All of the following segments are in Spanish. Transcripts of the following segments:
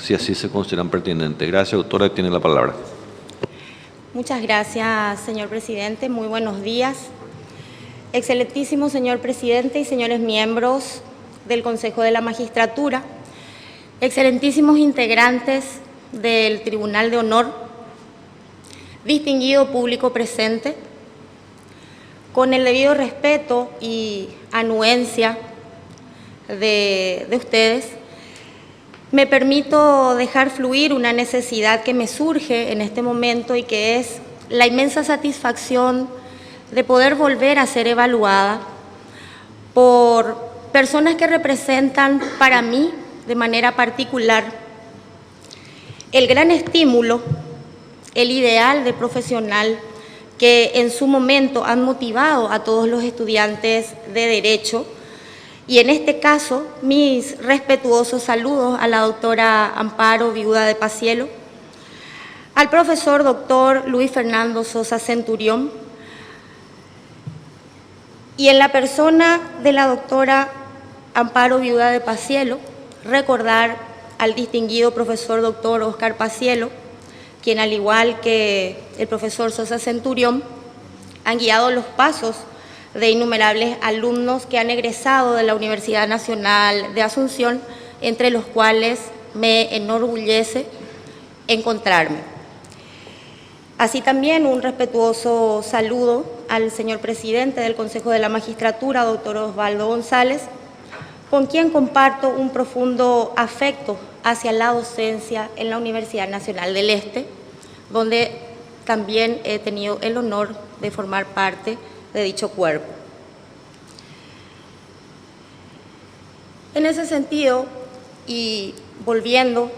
si así se consideran pertinentes. Gracias, doctora, tiene la palabra. Muchas gracias, señor presidente. Muy buenos días. Excelentísimo señor presidente y señores miembros del Consejo de la Magistratura, excelentísimos integrantes del Tribunal de Honor, distinguido público presente, con el debido respeto y anuencia de ustedes, me permito dejar fluir una necesidad que me surge en este momento y que es la inmensa satisfacción de poder volver a ser evaluada por personas que representan para mí de manera particular el gran estímulo, el ideal de profesional que en su momento han motivado a todos los estudiantes de Derecho. Y en este caso, mis respetuosos saludos a la doctora Amparo Viuda de Pacielo, al profesor doctor Luis Fernando Sosa Centurión, y en la persona de la doctora Amparo Viuda de Pacielo, recordar al distinguido profesor doctor Oscar Pacielo, quien al igual que el profesor Sosa Centurión, han guiado los pasos de innumerables alumnos que han egresado de la Universidad Nacional de Asunción, entre los cuales me enorgullece encontrarme. Así también un respetuoso saludo al señor presidente del Consejo de la Magistratura, doctor Osvaldo González, con quien comparto un profundo afecto hacia la docencia en la Universidad Nacional del Este, donde también he tenido el honor de formar parte de dicho cuerpo. En ese sentido, y volviendo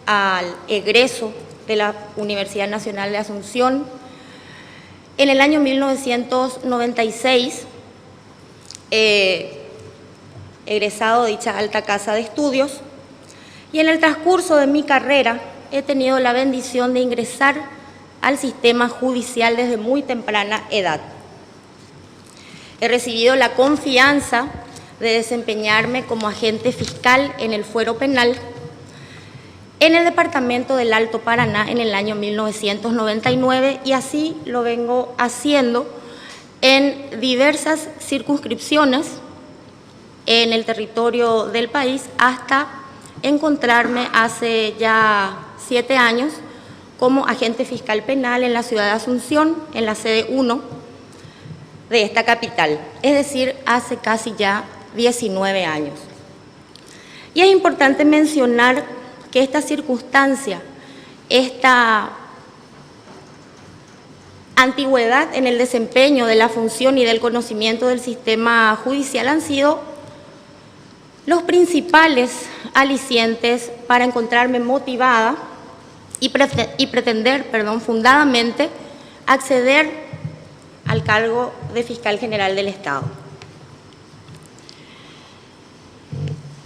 al egreso de la Universidad Nacional de Asunción, en el año 1996, egresado de dicha alta casa de estudios, y en el transcurso de mi carrera he tenido la bendición de ingresar al sistema judicial desde muy temprana edad. He recibido la confianza de desempeñarme como agente fiscal en el fuero penal en el departamento del Alto Paraná en el año 1999 y así lo vengo haciendo en diversas circunscripciones en el territorio del país hasta encontrarme hace ya 7 años como agente fiscal penal en la ciudad de Asunción, en la sede 1 de esta capital, es decir, hace casi ya 19 años. Y es importante mencionar que esta circunstancia, esta antigüedad en el desempeño de la función y del conocimiento del sistema judicial han sido los principales alicientes para encontrarme motivada y pretender, fundadamente, acceder al cargo de Fiscal General del Estado.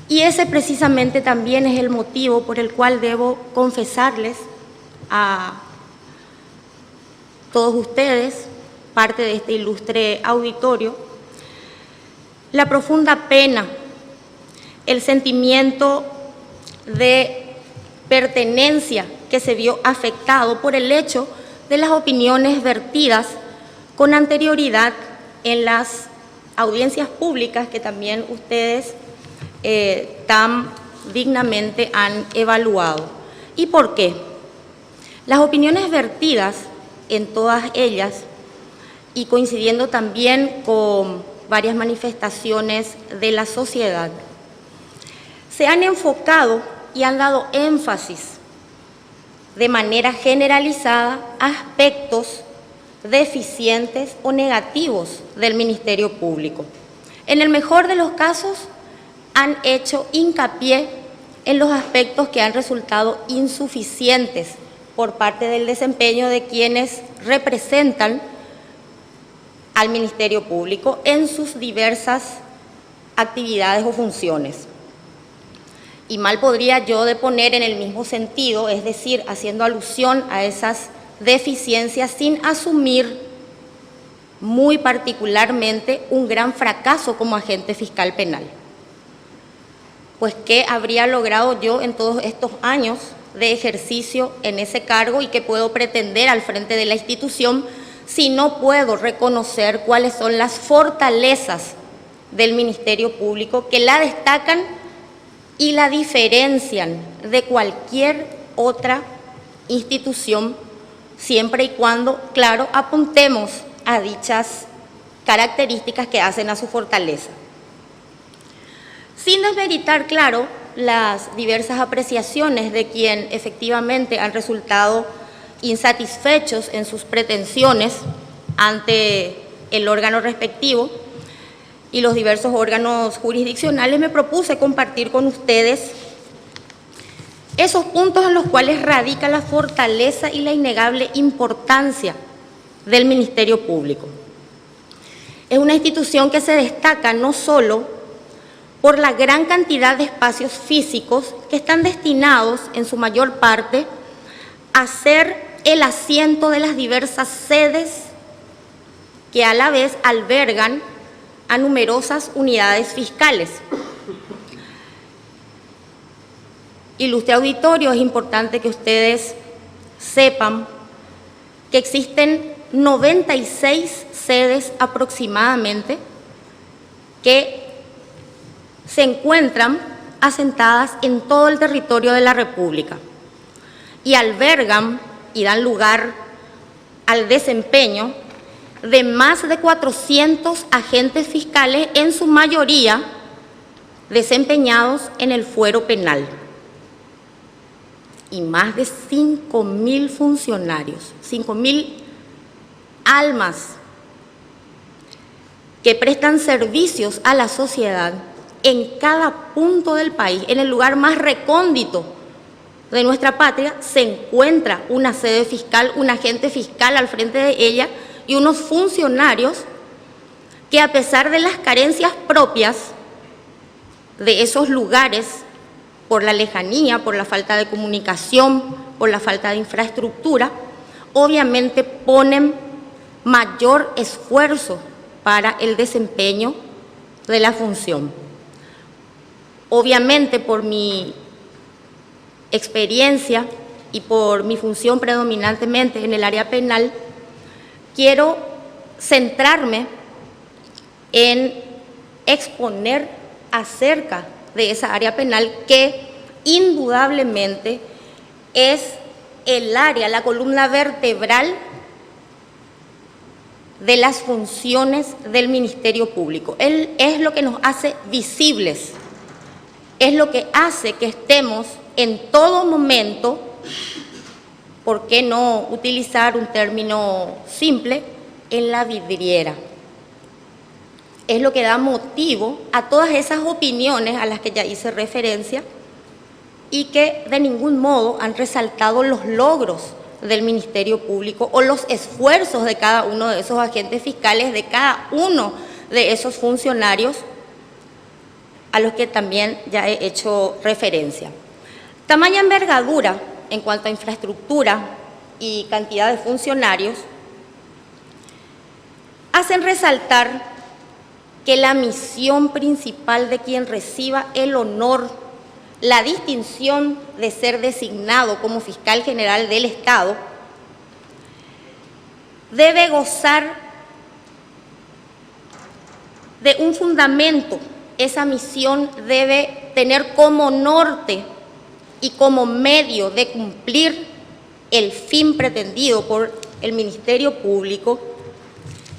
Y ese precisamente también es el motivo por el cual debo confesarles a todos ustedes, parte de este ilustre auditorio, la profunda pena, el sentimiento de pertenencia que se vio afectado por el hecho de las opiniones vertidas con anterioridad en las audiencias públicas que también ustedes tan dignamente han evaluado. ¿Y por qué? Las opiniones vertidas en todas ellas, y coincidiendo también con varias manifestaciones de la sociedad, se han enfocado y han dado énfasis de manera generalizada a aspectos deficientes o negativos del Ministerio Público. En el mejor de los casos, han hecho hincapié en los aspectos que han resultado insuficientes por parte del desempeño de quienes representan al Ministerio Público en sus diversas actividades o funciones. Y mal podría yo de poner en el mismo sentido, es decir, haciendo alusión a esas deficiencias sin asumir muy particularmente un gran fracaso como agente fiscal penal. pues qué habría logrado yo en todos estos años de ejercicio en ese cargo y qué puedo pretender al frente de la institución si no puedo reconocer cuáles son las fortalezas del Ministerio Público que la destacan y la diferencian de cualquier otra institución, siempre y cuando, claro, apuntemos a dichas características que hacen a su fortaleza. Sin desmeritar, claro, las diversas apreciaciones de quien efectivamente han resultado insatisfechos en sus pretensiones ante el órgano respectivo y los diversos órganos jurisdiccionales, me propuse compartir con ustedes esos puntos en los cuales radica la fortaleza y la innegable importancia del Ministerio Público. Es una institución que se destaca no solo por la gran cantidad de espacios físicos que están destinados en su mayor parte a ser el asiento de las diversas sedes que a la vez albergan a numerosas unidades fiscales. Ilustre auditorio, es importante que ustedes sepan que existen 96 sedes aproximadamente que se encuentran asentadas en todo el territorio de la República y albergan y dan lugar al desempeño de más de 400 agentes fiscales, en su mayoría desempeñados en el fuero penal, y más de 5.000 funcionarios, 5.000 almas que prestan servicios a la sociedad en cada punto del país. En el lugar más recóndito de nuestra patria se encuentra una sede fiscal, un agente fiscal al frente de ella y unos funcionarios que, a pesar de las carencias propias de esos lugares, por la lejanía, por la falta de comunicación, por la falta de infraestructura, obviamente ponen mayor esfuerzo para el desempeño de la función. Obviamente, por mi experiencia y por mi función predominantemente en el área penal, quiero centrarme en exponer acerca de esa área penal que indudablemente es el área, la columna vertebral de las funciones del Ministerio Público. Él es lo que nos hace visibles, es lo que hace que estemos en todo momento, ¿por qué no utilizar un término simple?, en la vidriera. Es lo que da motivo a todas esas opiniones a las que ya hice referencia y que de ningún modo han resaltado los logros del Ministerio Público o los esfuerzos de cada uno de esos agentes fiscales, de cada uno de esos funcionarios a los que también ya he hecho referencia. Tamaña envergadura en cuanto a infraestructura y cantidad de funcionarios hacen resaltar que la misión principal de quien reciba el honor, la distinción de ser designado como fiscal general del Estado, debe gozar de un fundamento. Esa misión debe tener como norte y como medio de cumplir el fin pretendido por el Ministerio Público,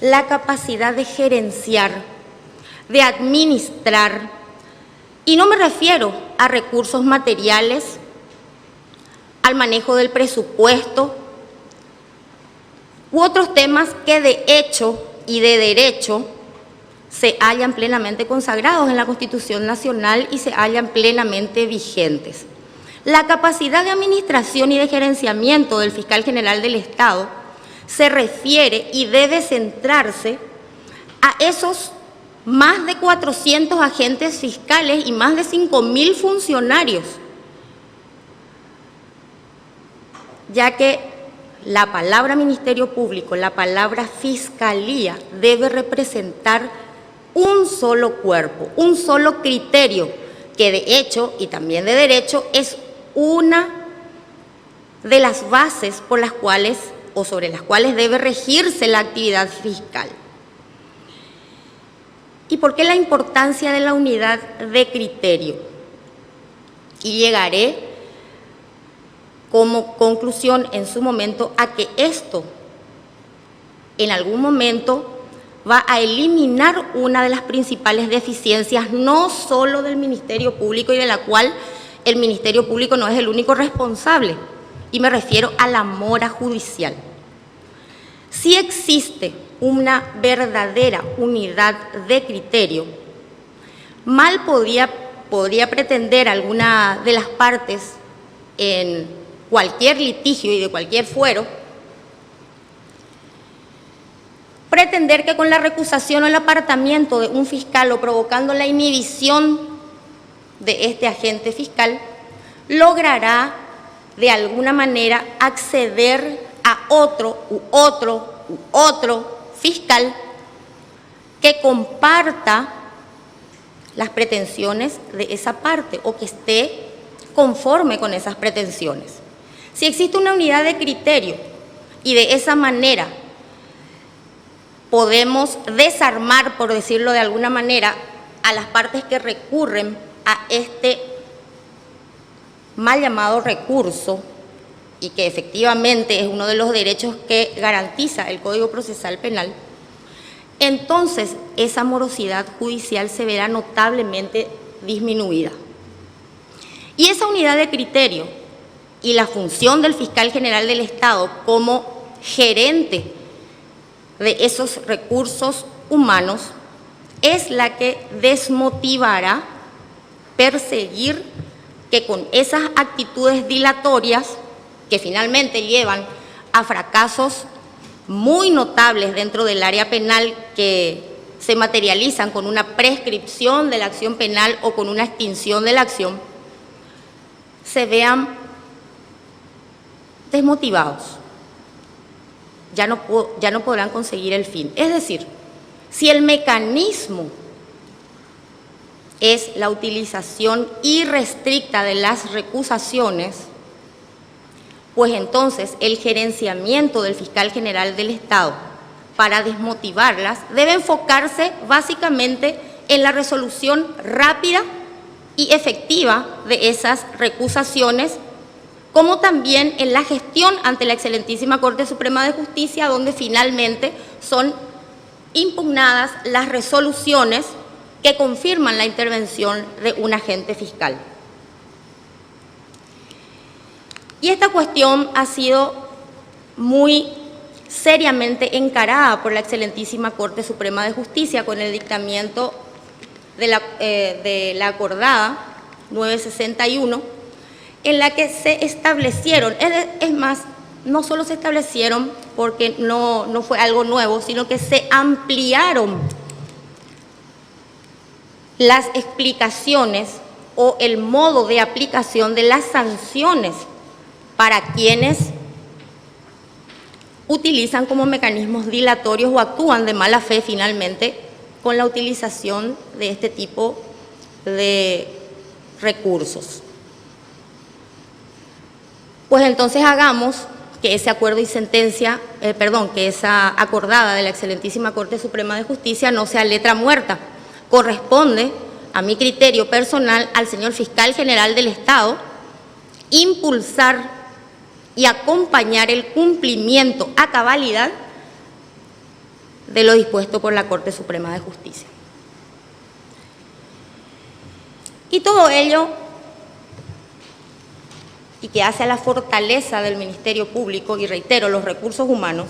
la capacidad de gerenciar, de administrar, y no me refiero a recursos materiales, al manejo del presupuesto u otros temas que de hecho y de derecho se hallan plenamente consagrados en la Constitución Nacional y se hallan plenamente vigentes. La capacidad de administración y de gerenciamiento del fiscal general del Estado se refiere y debe centrarse a esos más de 400 agentes fiscales y más de 5.000 funcionarios, ya que la palabra Ministerio Público, la palabra Fiscalía, debe representar un solo cuerpo, un solo criterio que de hecho y también de derecho es una de las bases por las cuales o sobre las cuales debe regirse la actividad fiscal. ¿Y por qué la importancia de la unidad de criterio? Y llegaré como conclusión en su momento a que esto en algún momento va a eliminar una de las principales deficiencias, no solo del Ministerio Público y de la cual el Ministerio Público no es el único responsable, y me refiero a la mora judicial. Si existe una verdadera unidad de criterio, mal podría pretender alguna de las partes en cualquier litigio y de cualquier fuero pretender que con la recusación o el apartamiento de un fiscal o provocando la inhibición de este agente fiscal logrará de alguna manera acceder a otro fiscal que comparta las pretensiones de esa parte o que esté conforme con esas pretensiones. Si existe una unidad de criterio y de esa manera podemos desarmar, por decirlo de alguna manera, a las partes que recurren a este mal llamado recurso y que efectivamente es uno de los derechos que garantiza el Código Procesal Penal, entonces esa morosidad judicial se verá notablemente disminuida. Y esa unidad de criterio y la función del fiscal general del Estado como gerente de esos recursos humanos es la que desmotivará perseguir que con esas actitudes dilatorias que finalmente llevan a fracasos muy notables dentro del área penal que se materializan con una prescripción de la acción penal o con una extinción de la acción, se vean desmotivados. Ya no podrán conseguir el fin. Es decir, si el mecanismo es la utilización irrestricta de las recusaciones, pues entonces el gerenciamiento del fiscal general del Estado para desmotivarlas debe enfocarse básicamente en la resolución rápida y efectiva de esas recusaciones, como también en la gestión ante la excelentísima Corte Suprema de Justicia, donde finalmente son impugnadas las resoluciones que confirman la intervención de un agente fiscal. Y esta cuestión ha sido muy seriamente encarada por la excelentísima Corte Suprema de Justicia con el dictamento de la acordada 961, en la que se establecieron, es más, no solo se establecieron porque no fue algo nuevo, sino que se ampliaron las explicaciones o el modo de aplicación de las sanciones para quienes utilizan como mecanismos dilatorios o actúan de mala fe finalmente con la utilización de este tipo de recursos. Pues entonces hagamos que ese acuerdo y sentencia, que esa acordada de la excelentísima Corte Suprema de Justicia no sea letra muerta. Corresponde, a mi criterio personal, al señor Fiscal General del Estado impulsar y acompañar el cumplimiento a cabalidad de lo dispuesto por la Corte Suprema de Justicia. Y todo ello, y que hace a la fortaleza del Ministerio Público, y reitero, los recursos humanos,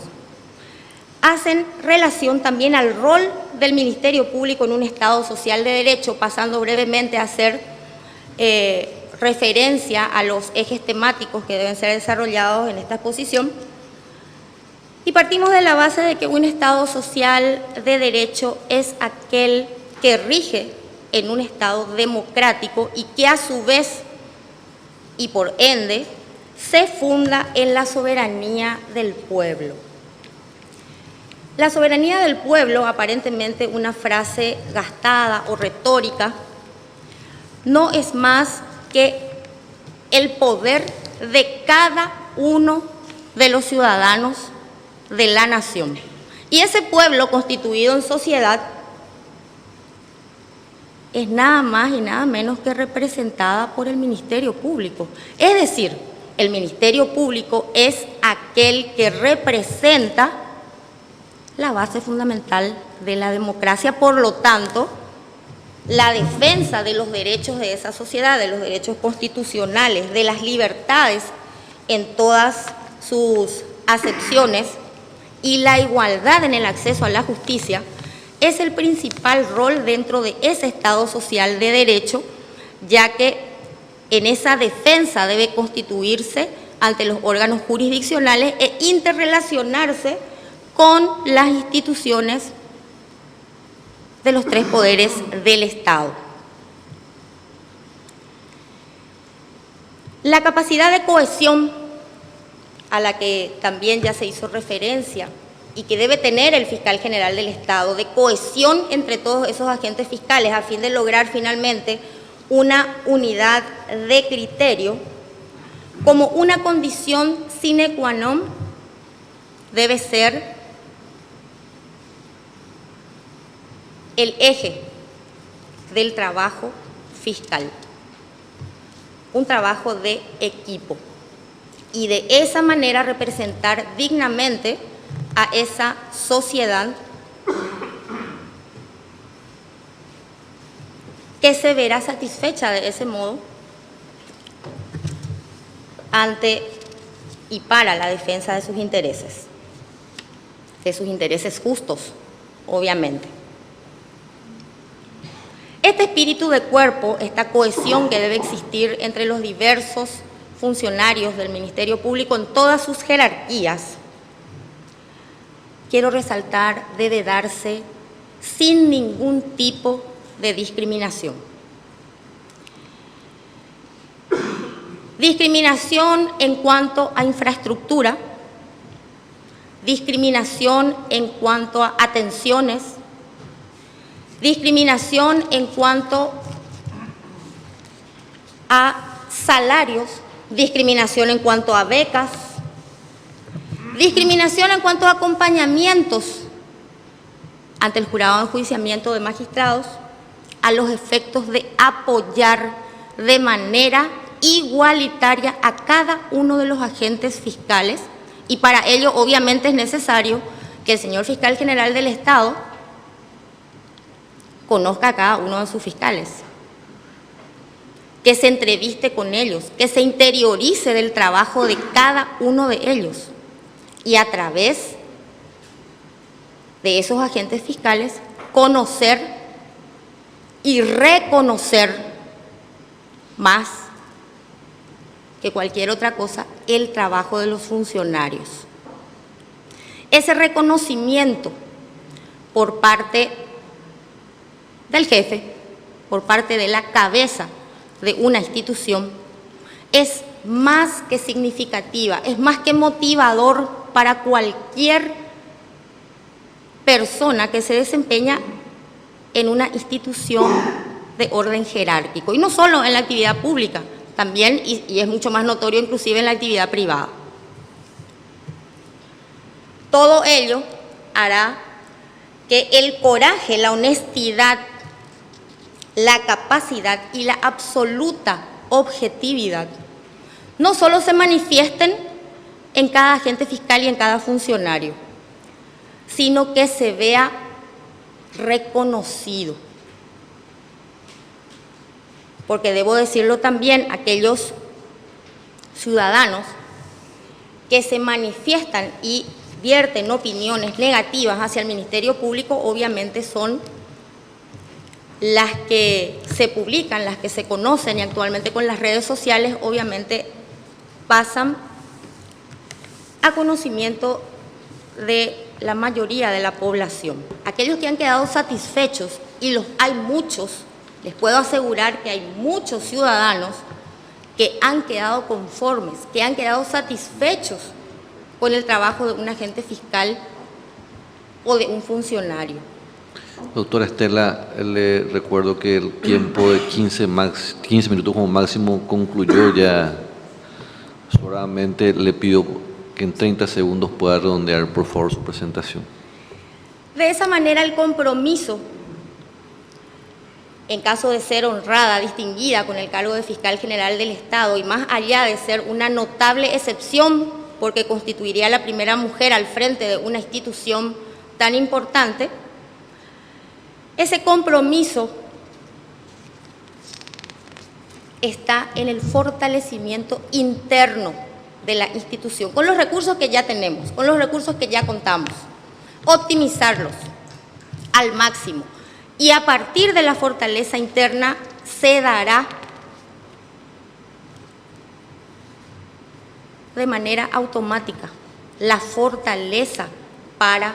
hacen relación también al rol del Ministerio Público en un Estado social de derecho, pasando brevemente a hacer referencia a los ejes temáticos que deben ser desarrollados en esta exposición. Y partimos de la base de que un Estado social de derecho es aquel que rige en un Estado democrático y que a su vez y por ende se funda en la soberanía del pueblo. La soberanía del pueblo, aparentemente una frase gastada o retórica, no es más que el poder de cada uno de los ciudadanos de la nación. Y ese pueblo constituido en sociedad es nada más y nada menos que representada por el Ministerio Público. Es decir, el Ministerio Público es aquel que representa la base fundamental de la democracia. Por lo tanto, la defensa de los derechos de esa sociedad, de los derechos constitucionales, de las libertades en todas sus acepciones y la igualdad en el acceso a la justicia es el principal rol dentro de ese Estado social de derecho, ya que en esa defensa debe constituirse ante los órganos jurisdiccionales e interrelacionarse con las instituciones de los tres poderes del Estado. La capacidad de cohesión a la que también ya se hizo referencia y que debe tener el fiscal general del Estado, de cohesión entre todos esos agentes fiscales a fin de lograr finalmente una unidad de criterio, como una condición sine qua non, debe ser el eje del trabajo fiscal, un trabajo de equipo, y de esa manera representar dignamente a esa sociedad que se verá satisfecha de ese modo ante y para la defensa de sus intereses justos, obviamente. Este espíritu de cuerpo, esta cohesión que debe existir entre los diversos funcionarios del Ministerio Público en todas sus jerarquías, quiero resaltar, debe darse sin ningún tipo de discriminación. Discriminación en cuanto a infraestructura, discriminación en cuanto a atenciones, discriminación en cuanto a salarios, discriminación en cuanto a becas, discriminación en cuanto a acompañamientos ante el jurado de enjuiciamiento de magistrados a los efectos de apoyar de manera igualitaria a cada uno de los agentes fiscales, y para ello obviamente es necesario que el señor fiscal general del Estado conozca a cada uno de sus fiscales, que se entreviste con ellos, que se interiorice del trabajo de cada uno de ellos y a través de esos agentes fiscales conocer y reconocer más que cualquier otra cosa el trabajo de los funcionarios. Ese reconocimiento por parte del jefe, por parte de la cabeza de una institución, es más que significativa, es más que motivador para cualquier persona que se desempeña en una institución de orden jerárquico, y no solo en la actividad pública, también, y es mucho más notorio inclusive en la actividad privada. Todo ello hará que el coraje, la honestidad, la capacidad y la absoluta objetividad no solo se manifiesten en cada agente fiscal y en cada funcionario, sino que se vea reconocido. Porque debo decirlo también, aquellos ciudadanos que se manifiestan y vierten opiniones negativas hacia el Ministerio Público, obviamente son las que se publican, las que se conocen, y actualmente con las redes sociales obviamente pasan a conocimiento de la mayoría de la población. Aquellos que han quedado satisfechos, y los hay muchos, les puedo asegurar que hay muchos ciudadanos que han quedado conformes, que han quedado satisfechos con el trabajo de un agente fiscal o de un funcionario. Doctora Estela, le recuerdo que el tiempo de 15 minutos como máximo concluyó ya. Solamente le pido que en 30 segundos pueda redondear, por favor, su presentación. De esa manera, el compromiso, en caso de ser honrada, distinguida con el cargo de Fiscal General del Estado, y más allá de ser una notable excepción, porque constituiría la primera mujer al frente de una institución tan importante, ese compromiso está en el fortalecimiento interno de la institución, con los recursos que ya tenemos, con los recursos que ya contamos, optimizarlos al máximo. Y a partir de la fortaleza interna se dará de manera automática la fortaleza para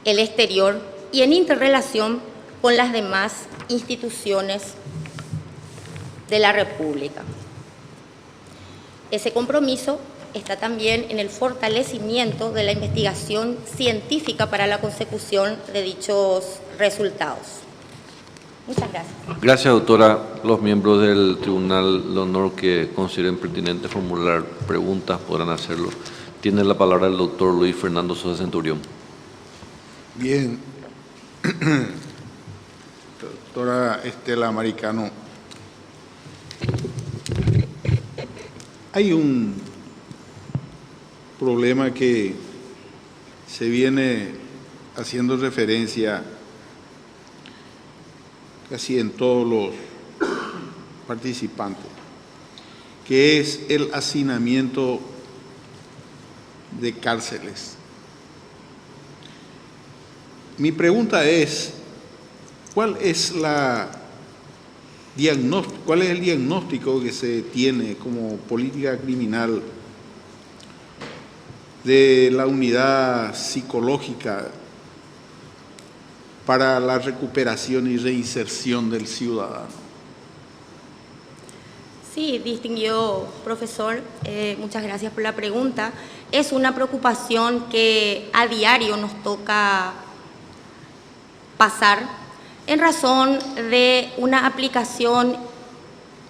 el exterior y en interrelación con las demás instituciones de la República. Ese compromiso está también en el fortalecimiento de la investigación científica para la consecución de dichos resultados. Muchas gracias. Gracias, doctora. Los miembros del Tribunal de Honor que consideren pertinente formular preguntas podrán hacerlo. Tiene la palabra el doctor Luis Fernando Sosa Centurión. Bien. Doctora Estela Maricano, hay un problema que se viene haciendo referencia casi en todos los participantes, que es el hacinamiento de cárceles. Mi pregunta es, ¿cuál es el diagnóstico que se tiene como política criminal de la unidad psicológica para la recuperación y reinserción del ciudadano? Sí, distinguido profesor, muchas gracias por la pregunta. Es una preocupación que a diario nos toca pasar en razón de una aplicación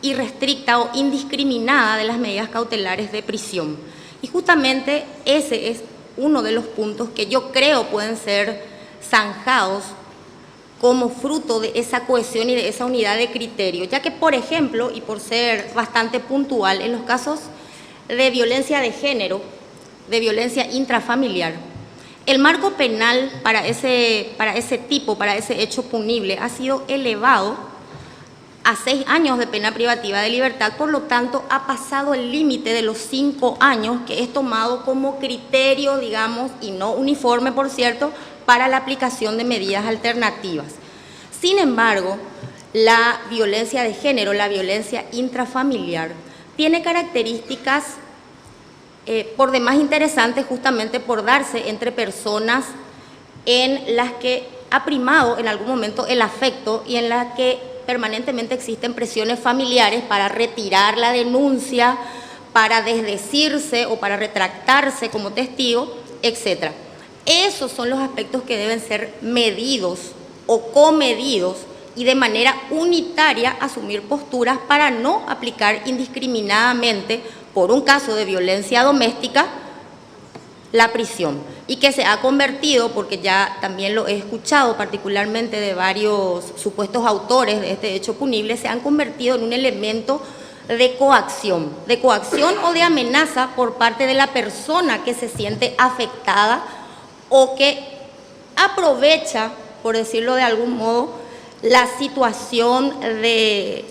irrestricta o indiscriminada de las medidas cautelares de prisión. Y justamente ese es uno de los puntos que yo creo pueden ser zanjados como fruto de esa cohesión y de esa unidad de criterio, ya que, por ejemplo, y por ser bastante puntual, en los casos de violencia de género, de violencia intrafamiliar, el marco penal para ese hecho punible ha sido elevado a 6 años de pena privativa de libertad, por lo tanto ha pasado el límite de los 5 años que es tomado como criterio, digamos, y no uniforme, por cierto, para la aplicación de medidas alternativas. Sin embargo, la violencia de género, la violencia intrafamiliar, tiene características por demás interesantes justamente por darse entre personas en las que ha primado en algún momento el afecto y en las que permanentemente existen presiones familiares para retirar la denuncia, para desdecirse o para retractarse como testigo, etc. Esos son los aspectos que deben ser medidos o comedidos y de manera unitaria asumir posturas para no aplicar indiscriminadamente, por un caso de violencia doméstica, la prisión. Y que se ha convertido, porque ya también lo he escuchado particularmente de varios supuestos autores de este hecho punible, se han convertido en un elemento de coacción o de amenaza por parte de la persona que se siente afectada o que aprovecha, por decirlo de algún modo, la situación de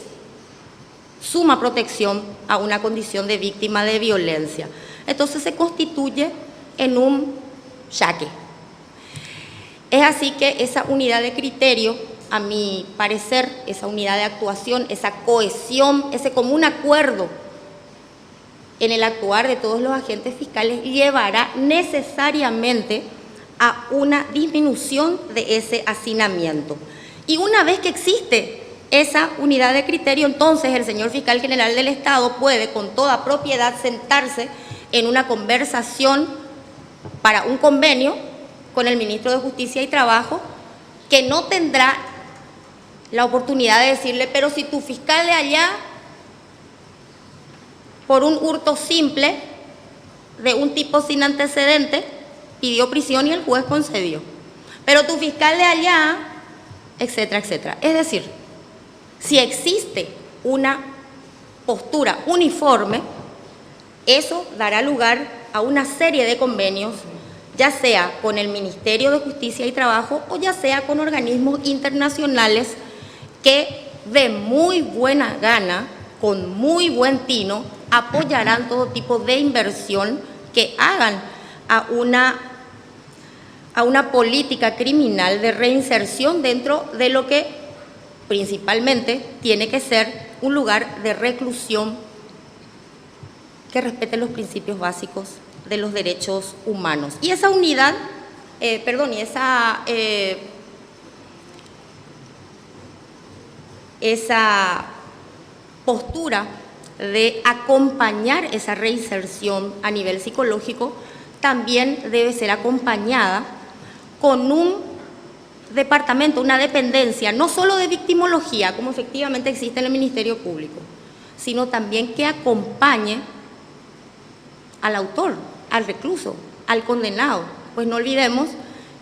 suma protección a una condición de víctima de violencia. Entonces se constituye en un jaque. Es así que esa unidad de criterio, a mi parecer, esa unidad de actuación, esa cohesión, ese común acuerdo en el actuar de todos los agentes fiscales llevará necesariamente a una disminución de ese hacinamiento. Y una vez que existe esa unidad de criterio, entonces el señor Fiscal General del Estado puede con toda propiedad sentarse en una conversación para un convenio con el Ministro de Justicia y Trabajo que no tendrá la oportunidad de decirle, pero si tu fiscal de allá, por un hurto simple de un tipo sin antecedente, pidió prisión y el juez concedió. Pero tu fiscal de allá, etcétera, etcétera. Es decir, si existe una postura uniforme, eso dará lugar a una serie de convenios, ya sea con el Ministerio de Justicia y Trabajo o ya sea con organismos internacionales que de muy buena gana, con muy buen tino, apoyarán todo tipo de inversión que hagan a una política criminal de reinserción dentro de lo que principalmente tiene que ser un lugar de reclusión que respete los principios básicos de los derechos humanos. Y esa unidad, esa postura de acompañar esa reinserción a nivel psicológico también debe ser acompañada con un departamento, una dependencia, no solo de victimología, como efectivamente existe en el Ministerio Público, sino también que acompañe al autor, al recluso, al condenado. Pues no olvidemos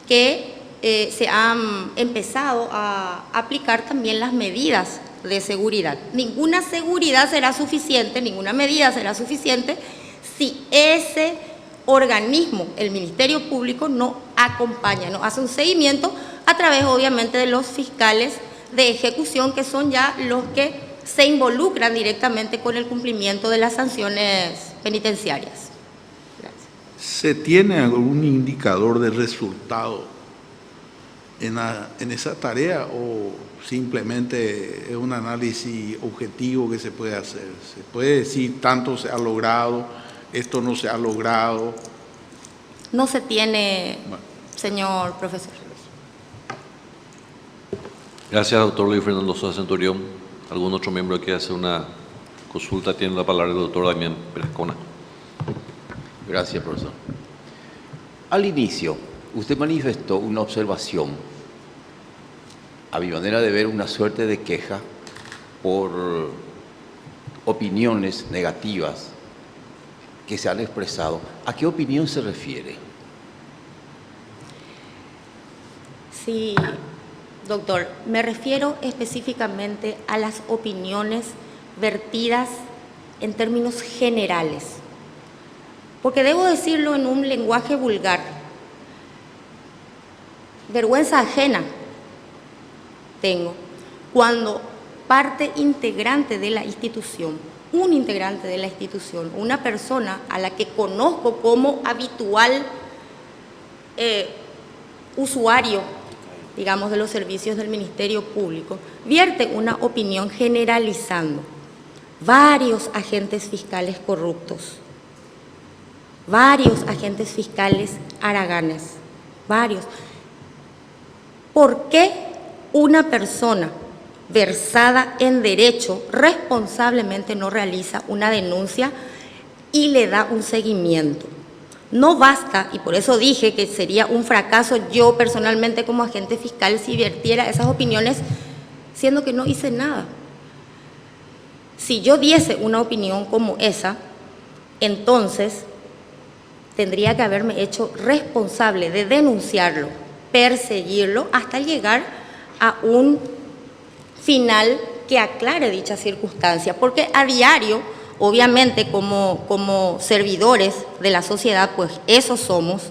que se han empezado a aplicar también las medidas de seguridad. Ninguna seguridad será suficiente, ninguna medida será suficiente si ese organismo, el Ministerio Público, no acompaña, no hace un seguimiento a través obviamente de los fiscales de ejecución, que son ya los que se involucran directamente con el cumplimiento de las sanciones penitenciarias. Gracias. ¿Se tiene algún indicador de resultado en esa tarea o simplemente es un análisis objetivo que se puede hacer? ¿Se puede decir tanto se ha logrado, esto no se ha logrado? No se tiene, bueno, señor profesor. Gracias, doctor Luis Fernando Sosa Centurión. ¿Algún otro miembro que quiera hacer una consulta? Tiene la palabra el doctor Damián Pérez-Cona. Gracias, profesor. Al inicio, usted manifestó una observación, a mi manera de ver, una suerte de queja por opiniones negativas que se han expresado. ¿A qué opinión se refiere? Sí, doctor, me refiero específicamente a las opiniones vertidas en términos generales, porque debo decirlo en un lenguaje vulgar. Vergüenza ajena tengo cuando parte integrante de la institución, un integrante de la institución, una persona a la que conozco como habitual usuario, digamos, de los servicios del Ministerio Público, vierte una opinión generalizando varios agentes fiscales corruptos, varios agentes fiscales haraganes, varios. ¿Por qué una persona versada en derecho responsablemente no realiza una denuncia y le da un seguimiento? No basta, y por eso dije que sería un fracaso yo personalmente como agente fiscal si vertiera esas opiniones siendo que no hice nada. Si yo diese una opinión como esa, entonces tendría que haberme hecho responsable de denunciarlo, perseguirlo hasta llegar a un final que aclare dicha circunstancia, porque a diario, obviamente como servidores de la sociedad, pues eso somos,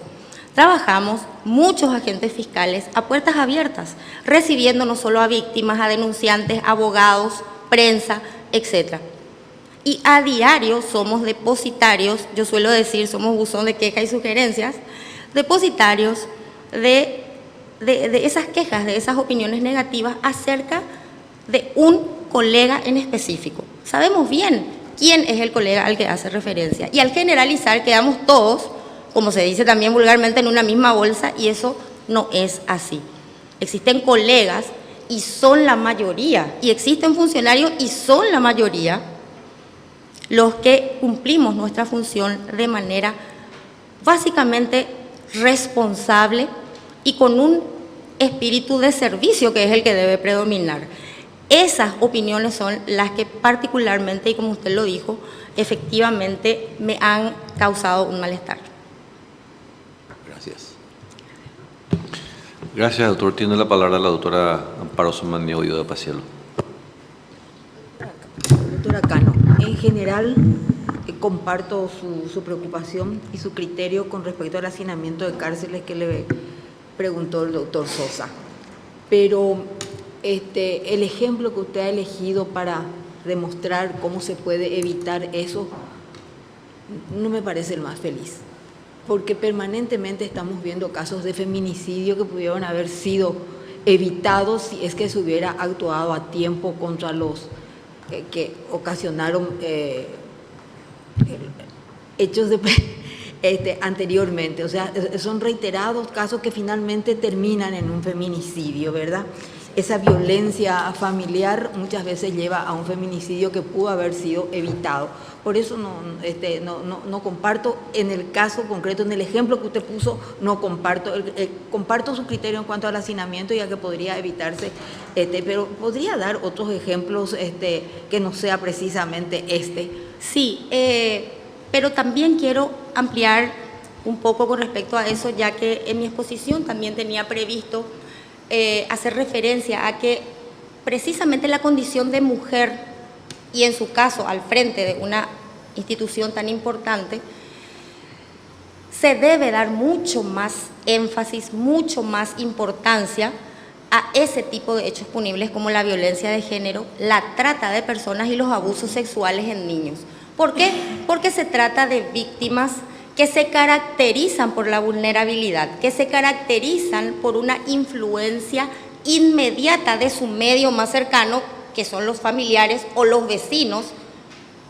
trabajamos muchos agentes fiscales a puertas abiertas, recibiendo no solo a víctimas, a denunciantes, abogados, prensa, etc. Y a diario somos depositarios, yo suelo decir, somos buzón de quejas y sugerencias, depositarios de esas quejas, de esas opiniones negativas acerca de un colega en específico. Sabemos bien quién es el colega al que hace referencia. Y al generalizar quedamos todos, como se dice también vulgarmente, en una misma bolsa, y eso no es así. Existen colegas y son la mayoría, y existen funcionarios y son la mayoría los que cumplimos nuestra función de manera básicamente responsable y con un espíritu de servicio que es el que debe predominar. Esas opiniones son las que particularmente, y como usted lo dijo, efectivamente me han causado un malestar. Gracias. Gracias, doctor. Tiene la palabra la doctora Amparo Samaniego de Pacielo. Doctora Cano, en general comparto su preocupación y su criterio con respecto al hacinamiento de cárceles que le preguntó el doctor Sosa. Pero el ejemplo que usted ha elegido para demostrar cómo se puede evitar eso no me parece el más feliz, porque permanentemente estamos viendo casos de feminicidio que pudieron haber sido evitados si es que se hubiera actuado a tiempo contra los que ocasionaron hechos anteriormente. O sea, son reiterados casos que finalmente terminan en un feminicidio, ¿verdad? Esa violencia familiar muchas veces lleva a un feminicidio que pudo haber sido evitado. Por eso no comparto, en el caso concreto, en el ejemplo que usted puso, no comparto. Comparto su criterio en cuanto al hacinamiento, ya que podría evitarse, pero podría dar otros ejemplos que no sea precisamente este. Sí, pero también quiero ampliar un poco con respecto a eso, ya que en mi exposición también tenía previsto hacer referencia a que precisamente la condición de mujer, y en su caso al frente de una institución tan importante, se debe dar mucho más énfasis, mucho más importancia a ese tipo de hechos punibles como la violencia de género, la trata de personas y los abusos sexuales en niños. ¿Por qué? Porque se trata de víctimas que se caracterizan por la vulnerabilidad, que se caracterizan por una influencia inmediata de su medio más cercano, que son los familiares o los vecinos.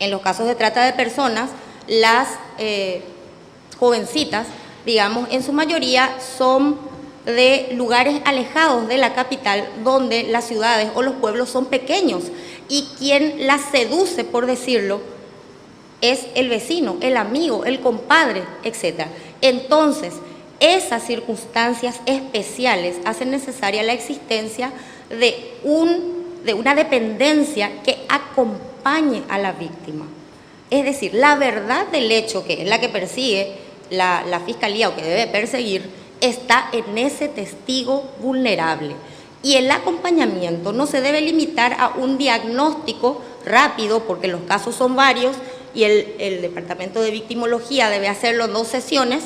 En los casos de trata de personas, las jovencitas, digamos, en su mayoría son de lugares alejados de la capital, donde las ciudades o los pueblos son pequeños, y quien las seduce, por decirlo, es el vecino, el amigo, el compadre, etc. Entonces, esas circunstancias especiales hacen necesaria la existencia de una dependencia que acompañe a la víctima. Es decir, la verdad del hecho, que es la que persigue la Fiscalía o que debe perseguir, está en ese testigo vulnerable. Y el acompañamiento no se debe limitar a un diagnóstico rápido, porque los casos son varios y el Departamento de Victimología debe hacerlo en 2 sesiones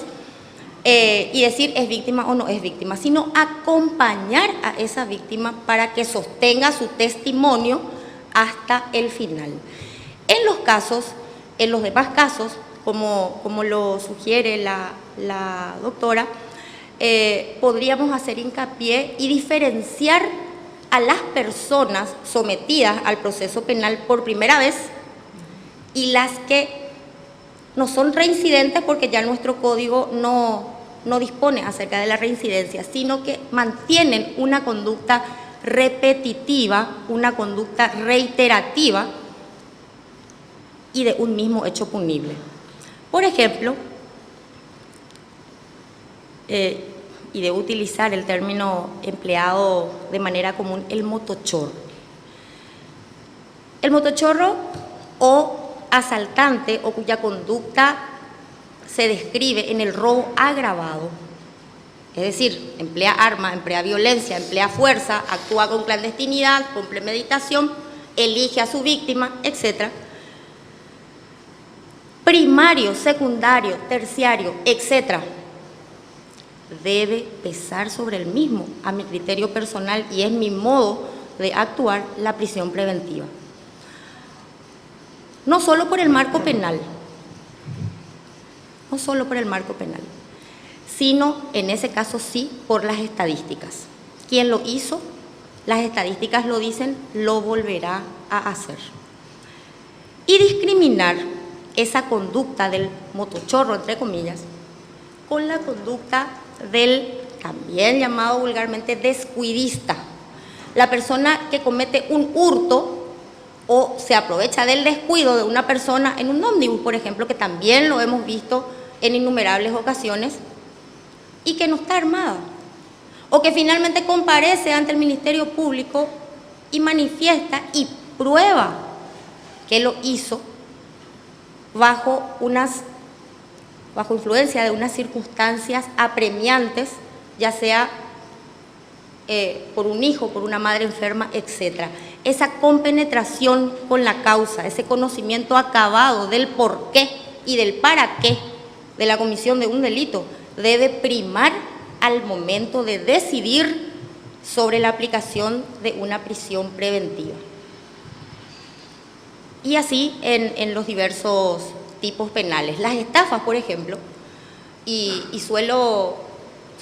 y decir es víctima o no es víctima, sino acompañar a esa víctima para que sostenga su testimonio hasta el final. En los demás casos, como lo sugiere la doctora, podríamos hacer hincapié y diferenciar a las personas sometidas al proceso penal por primera vez y las que no son reincidentes, porque ya nuestro código no dispone acerca de la reincidencia, sino que mantienen una conducta repetitiva, una conducta reiterativa y de un mismo hecho punible. Por ejemplo, y debo utilizar el término empleado de manera común, el motochorro. El motochorro o asaltante, o cuya conducta se describe en el robo agravado, es decir, emplea arma, emplea violencia, emplea fuerza, actúa con clandestinidad, con premeditación, elige a su víctima, etc. Primario, secundario, terciario, etc. debe pesar sobre el mismo, a mi criterio personal, y es mi modo de actuar, la prisión preventiva. No solo por el marco penal, sino en ese caso sí por las estadísticas. Quien lo hizo, las estadísticas lo dicen, lo volverá a hacer. Y discriminar esa conducta del motochorro, entre comillas, con la conducta del también llamado vulgarmente descuidista, la persona que comete un hurto o se aprovecha del descuido de una persona en un ómnibus, por ejemplo, que también lo hemos visto en innumerables ocasiones, y que no está armada, o que finalmente comparece ante el Ministerio Público y manifiesta y prueba que lo hizo bajo influencia de unas circunstancias apremiantes, ya sea por un hijo, por una madre enferma, etc. Esa compenetración con la causa, ese conocimiento acabado del por qué y del para qué de la comisión de un delito debe primar al momento de decidir sobre la aplicación de una prisión preventiva. Y así en los diversos tipos penales. Las estafas, por ejemplo, y suelo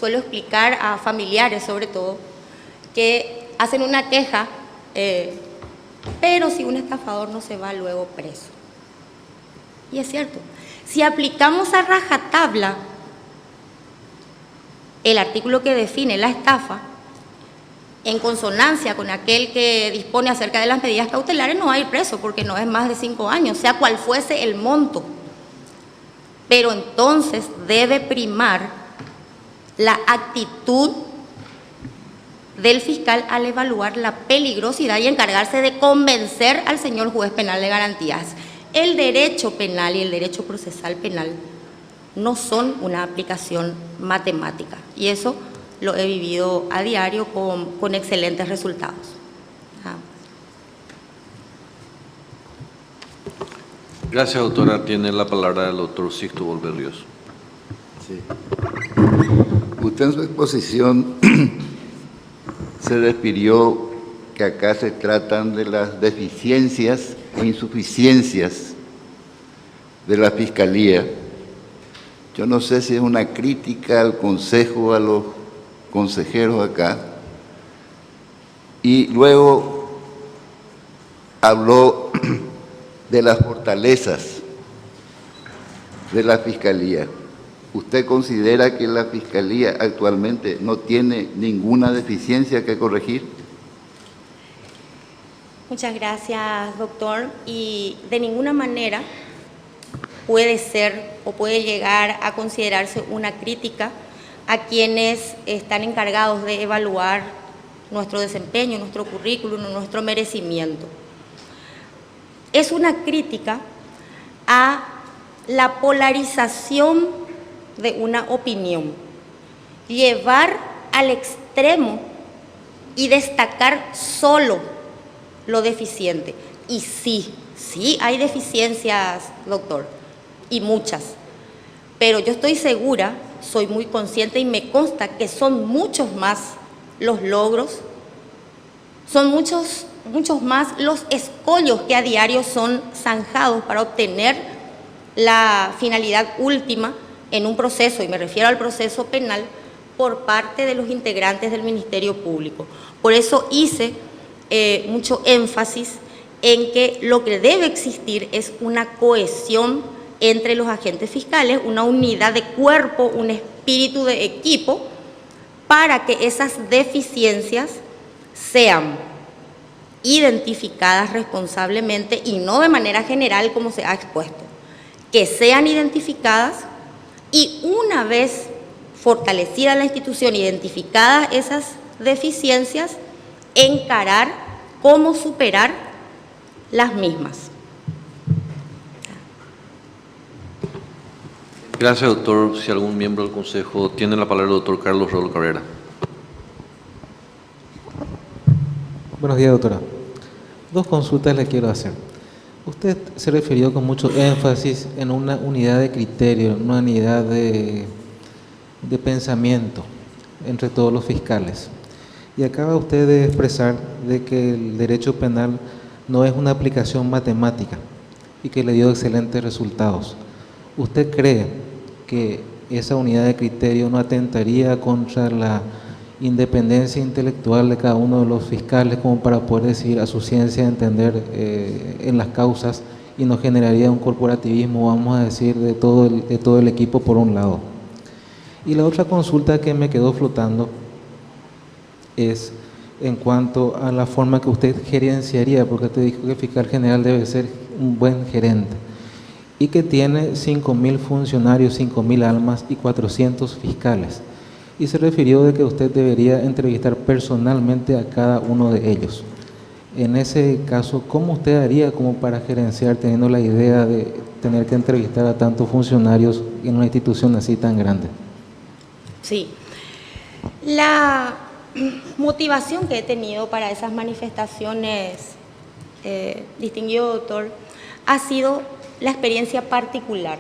explicar a familiares sobre todo, que hacen una queja, pero si un estafador no se va luego preso. Y es cierto, si aplicamos a rajatabla el artículo que define la estafa, en consonancia con aquel que dispone acerca de las medidas cautelares, no hay preso porque no es más de 5 años, sea cual fuese el monto. Pero entonces debe primar la actitud del fiscal al evaluar la peligrosidad y encargarse de convencer al señor juez penal de garantías. El derecho penal y el derecho procesal penal no son una aplicación matemática, y eso lo he vivido a diario con excelentes resultados. Gracias, doctora. Tiene la palabra el doctor Sixto Volverrios. Sí. Usted en su exposición se refirió que acá se tratan de las deficiencias e insuficiencias de la Fiscalía. Yo no sé si es una crítica al Consejo, a los consejeros acá. Y luego habló de las fortalezas de la Fiscalía. ¿Usted considera que la Fiscalía actualmente no tiene ninguna deficiencia que corregir? Muchas gracias, doctor. Y de ninguna manera puede ser o puede llegar a considerarse una crítica a quienes están encargados de evaluar nuestro desempeño, nuestro currículum, nuestro merecimiento. Es una crítica a la polarización de una opinión, llevar al extremo y destacar solo lo deficiente. Y sí hay deficiencias, doctor, y muchas, pero yo estoy segura, soy muy consciente y me consta que son muchos más los logros, son muchos más los escollos que a diario son zanjados para obtener la finalidad última en un proceso, y me refiero al proceso penal, por parte de los integrantes del Ministerio Público. Por eso hice mucho énfasis en que lo que debe existir es una cohesión entre los agentes fiscales, una unidad de cuerpo, un espíritu de equipo, para que esas deficiencias sean identificadas responsablemente y no de manera general como se ha expuesto, que sean identificadas y una vez fortalecida la institución, identificadas esas deficiencias, encarar cómo superar las mismas. Gracias, doctor. Si algún miembro del Consejo tiene la palabra, el doctor Carlos Raúl Carrera. Buenos días, doctora. 2 consultas le quiero hacer. Usted se refirió con mucho énfasis en una unidad de criterio, una unidad de pensamiento entre todos los fiscales. Y acaba usted de expresar de que el derecho penal no es una aplicación matemática y que le dio excelentes resultados. ¿Usted cree que esa unidad de criterio no atentaría contra la independencia intelectual de cada uno de los fiscales como para poder decir a su ciencia entender en las causas, y no generaría un corporativismo, vamos a decir, de todo el equipo por un lado? Y la otra consulta que me quedó flotando es en cuanto a la forma que usted gerenciaría, porque usted dijo que el fiscal general debe ser un buen gerente y que tiene 5.000 funcionarios, 5.000 almas y 400 fiscales. y se refirió de que usted debería entrevistar personalmente a cada uno de ellos. En ese caso, ¿cómo usted haría como para gerenciar teniendo la idea de tener que entrevistar a tantos funcionarios en una institución así tan grande? Sí. La motivación que he tenido para esas manifestaciones, distinguido doctor, ha sido la experiencia particular.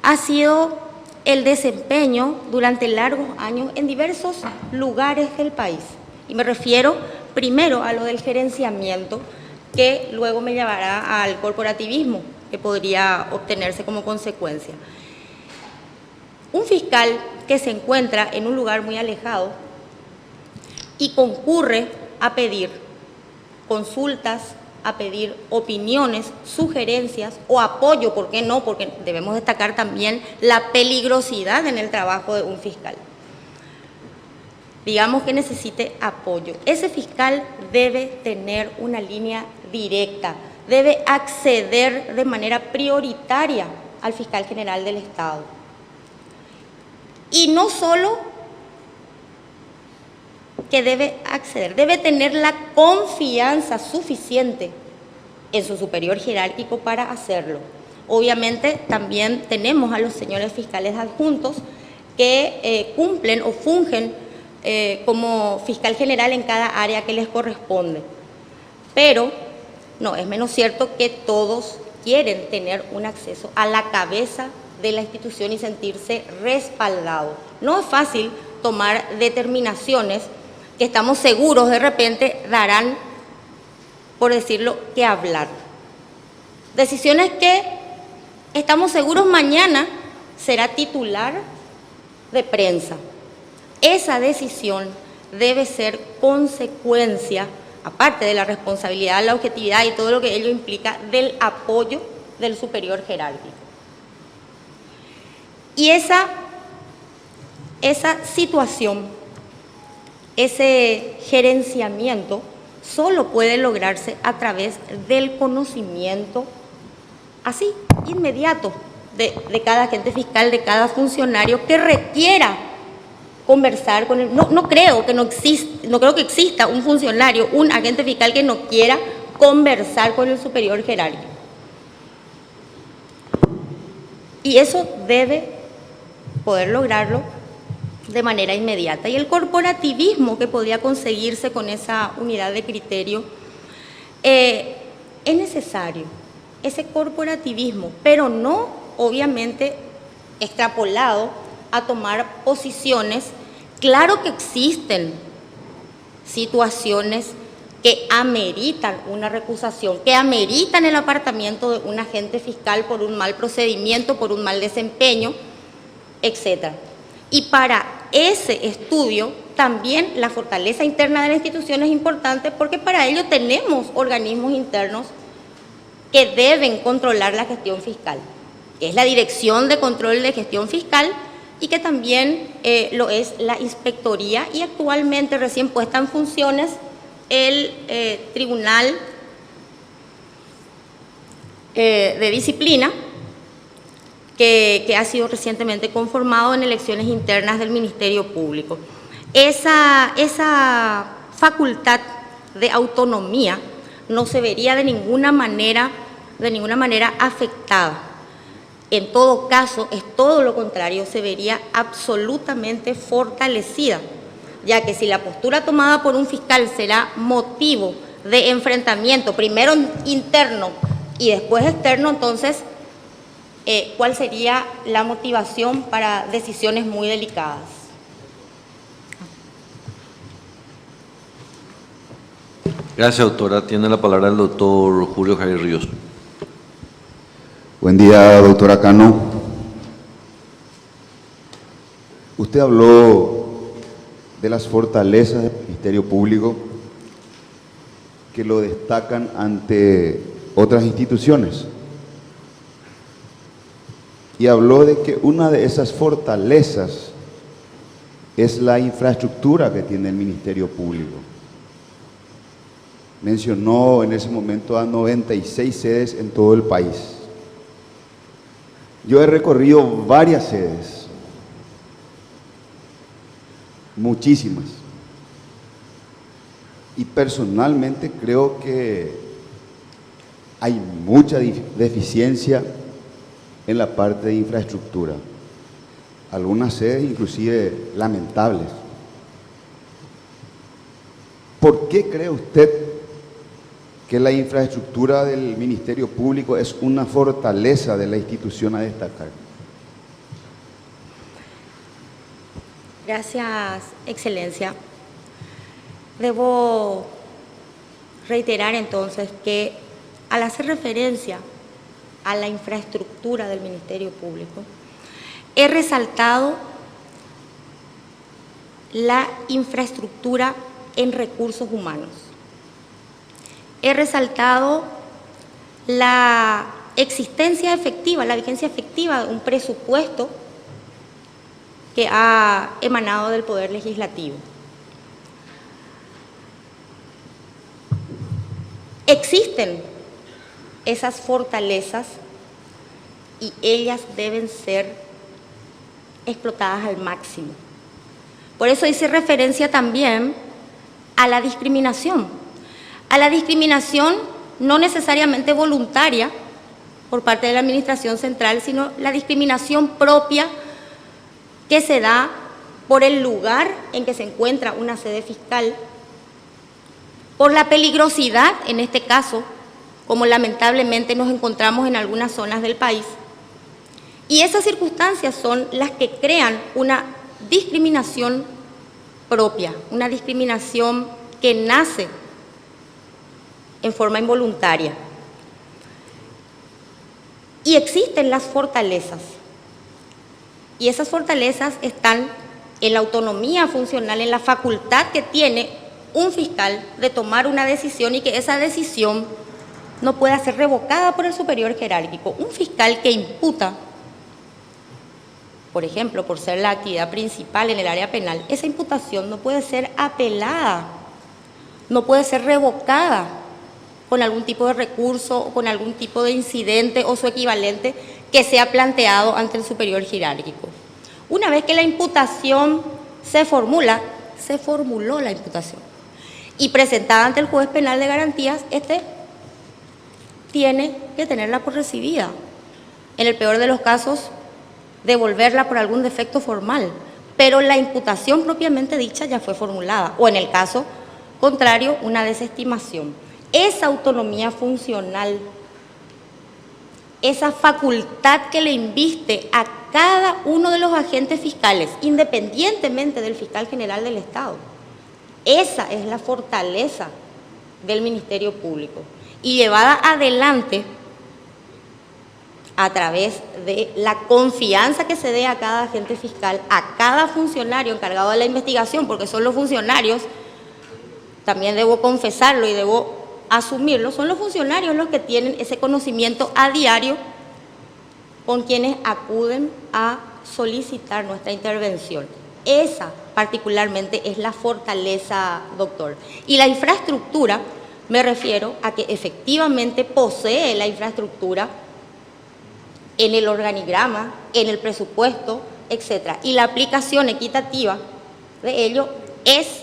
Ha sido el desempeño durante largos años en diversos lugares del país. Y me refiero primero a lo del gerenciamiento, que luego me llevará al corporativismo, que podría obtenerse como consecuencia. Un fiscal que se encuentra en un lugar muy alejado y concurre a pedir consultas, a pedir opiniones, sugerencias o apoyo, ¿por qué no? Porque debemos destacar también la peligrosidad en el trabajo de un fiscal. Digamos que necesite apoyo. Ese fiscal debe tener una línea directa, debe acceder de manera prioritaria al fiscal general del Estado. Y no solo que debe acceder, debe tener la confianza suficiente en su superior jerárquico para hacerlo. Obviamente también tenemos a los señores fiscales adjuntos que cumplen o fungen como fiscal general en cada área que les corresponde. Pero no es menos cierto que todos quieren tener un acceso a la cabeza de la institución y sentirse respaldados. No es fácil tomar determinaciones que estamos seguros de repente darán, por decirlo, que hablar. Decisiones que estamos seguros mañana será titular de prensa. Esa decisión debe ser consecuencia, aparte de la responsabilidad, la objetividad y todo lo que ello implica, del apoyo del superior jerárquico. Y esa situación, ese gerenciamiento, solo puede lograrse a través del conocimiento así, inmediato, de cada agente fiscal, de cada funcionario que requiera conversar con él. No creo que exista un funcionario, un agente fiscal que no quiera conversar con el superior jerárquico. Y eso debe poder lograrlo de manera inmediata. Y el corporativismo que podía conseguirse con esa unidad de criterio es necesario, ese corporativismo, pero no obviamente extrapolado a tomar posiciones. Claro que existen situaciones que ameritan una recusación, que ameritan el apartamiento de un agente fiscal por un mal procedimiento, por un mal desempeño, etc. Y para ese estudio también la fortaleza interna de la institución es importante, porque para ello tenemos organismos internos que deben controlar la gestión fiscal, que es la Dirección de Control de Gestión Fiscal y que también lo es la Inspectoría, y actualmente recién puesta en funciones el Tribunal de Disciplina, que ha sido recientemente conformado en elecciones internas del Ministerio Público. Esa facultad de autonomía no se vería de ninguna manera afectada. En todo caso, es todo lo contrario, se vería absolutamente fortalecida, ya que si la postura tomada por un fiscal será motivo de enfrentamiento, primero interno y después externo, entonces, ¿cuál sería la motivación para decisiones muy delicadas? Gracias, doctora. Tiene la palabra el doctor Julio Javier Ríos. Buen día, doctora Cano. Usted habló de las fortalezas del Ministerio Público que lo destacan ante otras instituciones. Y habló de que una de esas fortalezas es la infraestructura que tiene el Ministerio Público. Mencionó en ese momento a 96 sedes en todo el país. Yo he recorrido varias sedes muchísimas. Y personalmente creo que hay mucha deficiencia en la parte de infraestructura. Algunas sedes inclusive lamentables. ¿Por qué cree usted que la infraestructura del Ministerio Público es una fortaleza de la institución a destacar? Gracias, Excelencia. Debo reiterar entonces que al hacer referencia a la infraestructura del Ministerio Público, he resaltado la infraestructura en recursos humanos. He resaltado la existencia efectiva, la vigencia efectiva de un presupuesto que ha emanado del Poder Legislativo. Existen esas fortalezas y ellas deben ser explotadas al máximo. Por eso hice referencia también a la discriminación no necesariamente voluntaria por parte de la Administración Central, sino la discriminación propia que se da por el lugar en que se encuentra una sede fiscal, por la peligrosidad, en este caso, como lamentablemente nos encontramos en algunas zonas del país. Y esas circunstancias son las que crean una discriminación propia, una discriminación que nace en forma involuntaria. Y existen las fortalezas. Y esas fortalezas están en la autonomía funcional, en la facultad que tiene un fiscal de tomar una decisión y que esa decisión no pueda ser revocada por el superior jerárquico. Un fiscal que imputa, por ejemplo, por ser la actividad principal en el área penal, esa imputación no puede ser apelada, no puede ser revocada con algún tipo de recurso o con algún tipo de incidente o su equivalente que sea planteado ante el superior jerárquico. Una vez que la imputación se formula, se formuló la imputación y presentada ante el juez penal de garantías, este tiene que tenerla por recibida. En el peor de los casos, devolverla por algún defecto formal, pero la imputación propiamente dicha ya fue formulada, o en el caso contrario, una desestimación. Esa autonomía funcional, esa facultad que le inviste a cada uno de los agentes fiscales, independientemente del fiscal general del Estado, esa es la fortaleza del Ministerio Público. Y llevada adelante a través de la confianza que se dé a cada agente fiscal, a cada funcionario encargado de la investigación, porque son los funcionarios, también debo confesarlo y debo asumirlo, son los funcionarios los que tienen ese conocimiento a diario con quienes acuden a solicitar nuestra intervención. Esa particularmente es la fortaleza, doctor. Y la infraestructura, me refiero a que efectivamente posee la infraestructura en el organigrama, en el presupuesto, etc. Y la aplicación equitativa de ello es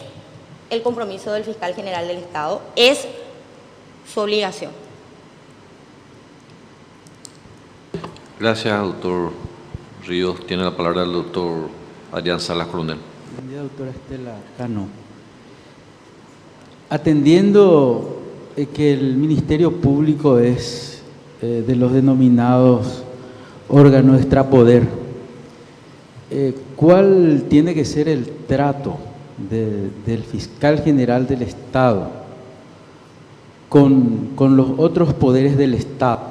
el compromiso del fiscal general del Estado, es su obligación. Gracias, doctor Ríos. Tiene la palabra el doctor Adrián Salas Coronel. Buen día, doctora Estela Cano. Atendiendo que el Ministerio Público es de los denominados órganos extrapoder, ¿cuál tiene que ser el trato del fiscal general del Estado con los otros poderes del Estado,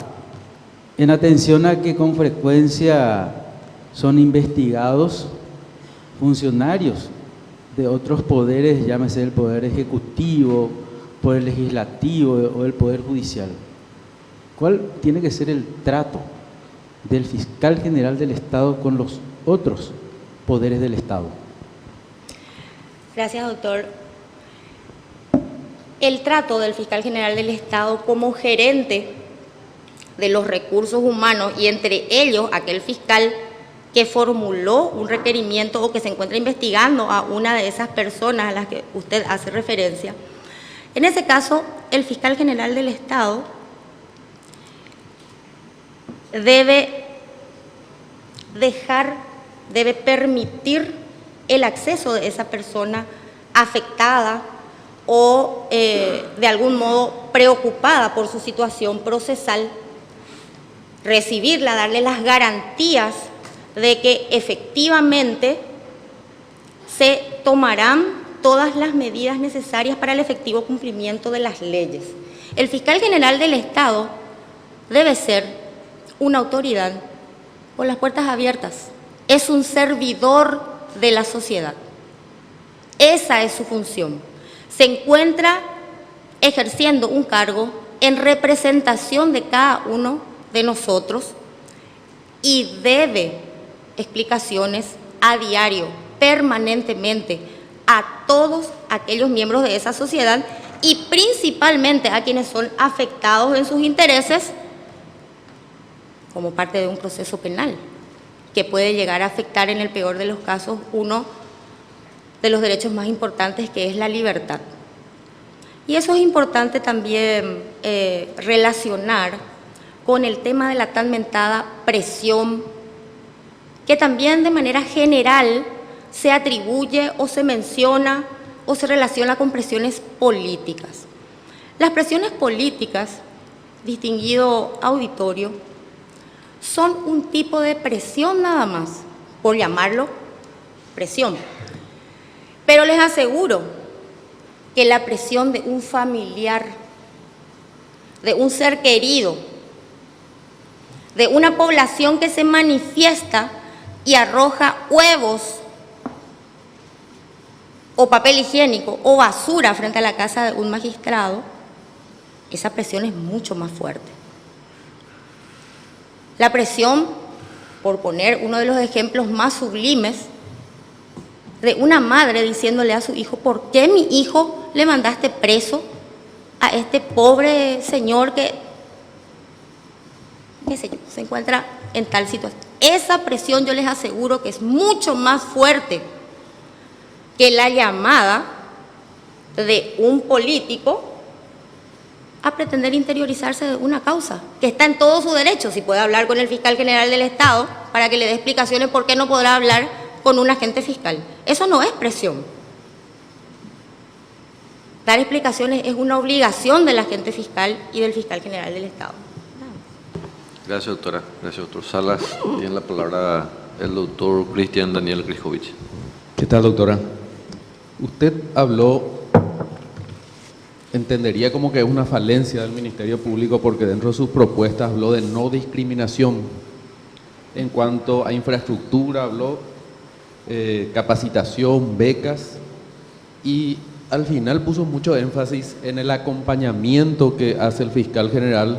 en atención a que con frecuencia son investigados funcionarios de otros poderes, llámese el Poder Ejecutivo, Poder Legislativo o el Poder Judicial? ¿Cuál tiene que ser el trato del fiscal general del Estado con los otros poderes del Estado? Gracias, doctor. El trato del fiscal general del Estado como gerente de los recursos humanos y entre ellos aquel fiscal que formuló un requerimiento o que se encuentra investigando a una de esas personas a las que usted hace referencia. En ese caso, el fiscal general del Estado debe permitir el acceso de esa persona afectada o de algún modo preocupada por su situación procesal, recibirla, darle las garantías de que efectivamente se tomarán todas las medidas necesarias para el efectivo cumplimiento de las leyes. El fiscal general del Estado debe ser una autoridad con las puertas abiertas, es un servidor de la sociedad. Esa es su función. Se encuentra ejerciendo un cargo en representación de cada uno de nosotros y debe explicaciones a diario, permanentemente, a todos aquellos miembros de esa sociedad y principalmente a quienes son afectados en sus intereses como parte de un proceso penal que puede llegar a afectar en el peor de los casos uno de los derechos más importantes, que es la libertad. Y eso es importante también relacionar con el tema de la tan mentada presión, que también de manera general se atribuye o se menciona o se relaciona con presiones políticas. Las presiones políticas, distinguido auditorio, son un tipo de presión nada más, por llamarlo presión. Pero les aseguro que la presión de un familiar, de un ser querido, de una población que se manifiesta y arroja huevos o papel higiénico o basura frente a la casa de un magistrado, esa presión es mucho más fuerte. La presión, por poner uno de los ejemplos más sublimes, de una madre diciéndole a su hijo: ¿por qué mi hijo le mandaste preso a este pobre señor que, qué sé yo, se encuentra en tal situación? Esa presión yo les aseguro que es mucho más fuerte que la llamada de un político a pretender interiorizarse de una causa, que está en todo su derecho. Si puede hablar con el fiscal general del Estado para que le dé explicaciones, ¿por qué no podrá hablar con un agente fiscal? Eso no es presión. Dar explicaciones es una obligación del agente fiscal y del fiscal general del Estado. Gracias, doctora. Gracias, doctor Salas. Tiene la palabra el doctor Cristian Daniel Griscovich. ¿Qué tal, doctora? Usted habló, entendería como que es una falencia del Ministerio Público, porque dentro de sus propuestas habló de no discriminación. En cuanto a infraestructura, habló capacitación, becas, y al final puso mucho énfasis en el acompañamiento que hace el fiscal general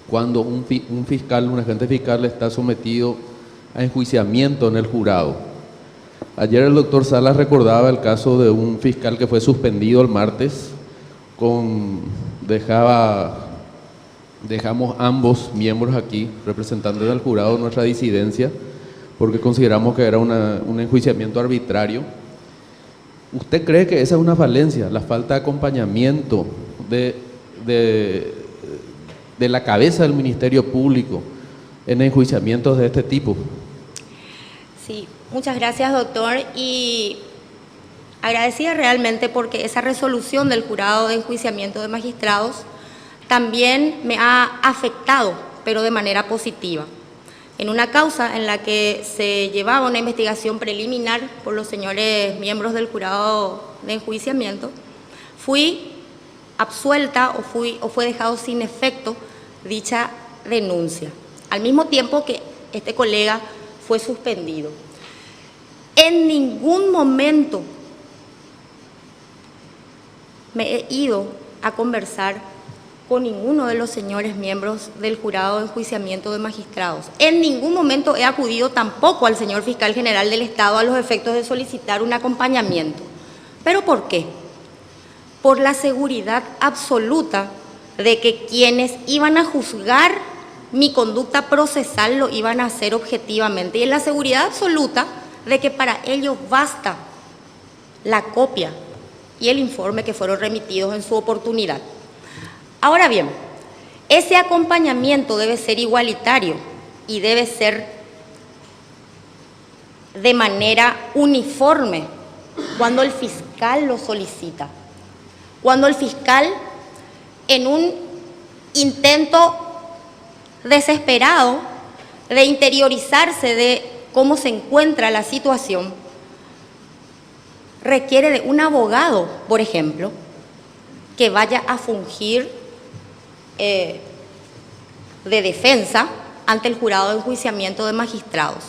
cuando un fiscal, un agente fiscal está sometido a enjuiciamiento en el jurado. Ayer el doctor Salas recordaba el caso de un fiscal que fue suspendido el martes, dejamos ambos miembros aquí, representantes del jurado, nuestra disidencia, porque consideramos que era un enjuiciamiento arbitrario. ¿Usted cree que esa es una falencia, la falta de acompañamiento de la cabeza del Ministerio Público en enjuiciamientos de este tipo? Sí, muchas gracias, doctor, y agradecida realmente porque esa resolución del jurado de enjuiciamiento de magistrados también me ha afectado, pero de manera positiva. En una causa en la que se llevaba una investigación preliminar por los señores miembros del jurado de enjuiciamiento, fui absuelta o fue dejado sin efecto dicha denuncia, al mismo tiempo que este colega fue suspendido. En ningún momento me he ido a conversar con ninguno de los señores miembros del jurado de enjuiciamiento de magistrados. En ningún momento he acudido tampoco al señor fiscal general del Estado a los efectos de solicitar un acompañamiento. ¿Pero por qué? Por la seguridad absoluta de que quienes iban a juzgar mi conducta procesal lo iban a hacer objetivamente y en la seguridad absoluta de que para ello basta la copia y el informe que fueron remitidos en su oportunidad. Ahora bien, ese acompañamiento debe ser igualitario y debe ser de manera uniforme cuando el fiscal lo solicita. Cuando el fiscal, en un intento desesperado de interiorizarse de cómo se encuentra la situación, requiere de un abogado, por ejemplo, que vaya a fungir de defensa ante el jurado de enjuiciamiento de magistrados.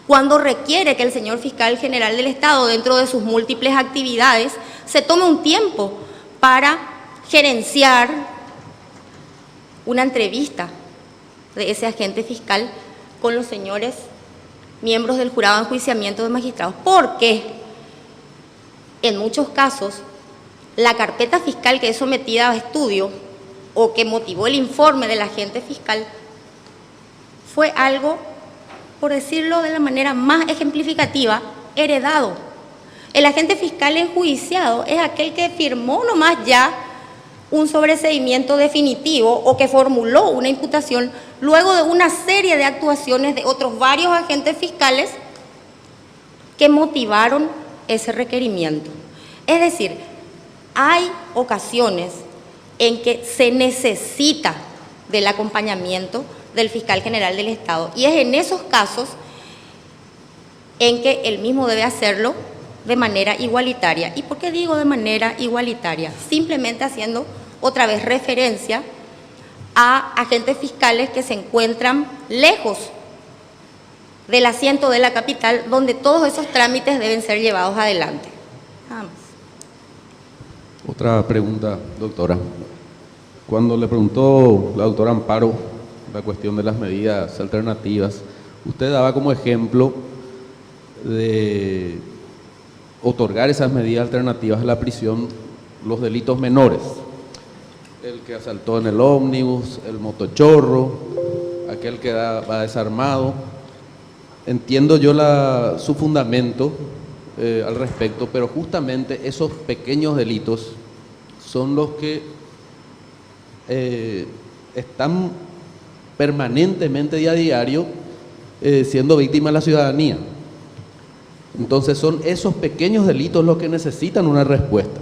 Cuando requiere que el señor fiscal general del Estado, dentro de sus múltiples actividades, se tome un tiempo para gerenciar una entrevista de ese agente fiscal con los señores miembros del jurado de enjuiciamiento de magistrados. Porque en muchos casos la carpeta fiscal que es sometida a estudio o que motivó el informe del agente fiscal fue algo, por decirlo de la manera más ejemplificativa, heredado. El agente fiscal enjuiciado es aquel que firmó nomás ya un sobreseimiento definitivo o que formuló una imputación luego de una serie de actuaciones de otros varios agentes fiscales que motivaron ese requerimiento. Es decir, hay ocasiones en que se necesita del acompañamiento del fiscal general del Estado y es en esos casos en que él mismo debe hacerlo de manera igualitaria. ¿Y por qué digo de manera igualitaria? Simplemente haciendo otra vez referencia a agentes fiscales que se encuentran lejos del asiento de la capital, donde todos esos trámites deben ser llevados adelante. Nada más. Otra pregunta, doctora. Cuando le preguntó la doctora Amparo la cuestión de las medidas alternativas, usted daba como ejemplo de otorgar esas medidas alternativas a la prisión los delitos menores. El que asaltó en el ómnibus, el motochorro, aquel que va desarmado. Entiendo yo su fundamento al respecto, pero justamente esos pequeños delitos son los que están permanentemente y a diario siendo víctimas de la ciudadanía. Entonces son esos pequeños delitos los que necesitan una respuesta,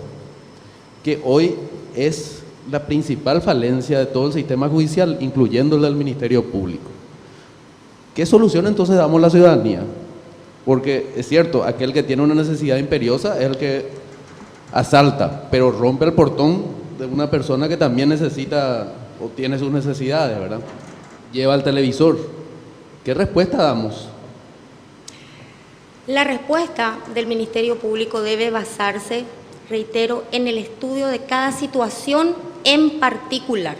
que hoy es la principal falencia de todo el sistema judicial, incluyendo el del Ministerio Público. ¿Qué solución entonces damos a la ciudadanía? Porque es cierto, aquel que tiene una necesidad imperiosa es el que asalta, pero rompe el portón de una persona que también necesita o tiene sus necesidades, ¿verdad? Lleva el televisor. ¿Qué respuesta damos? La respuesta del Ministerio Público debe basarse, reitero, en el estudio de cada situación en particular.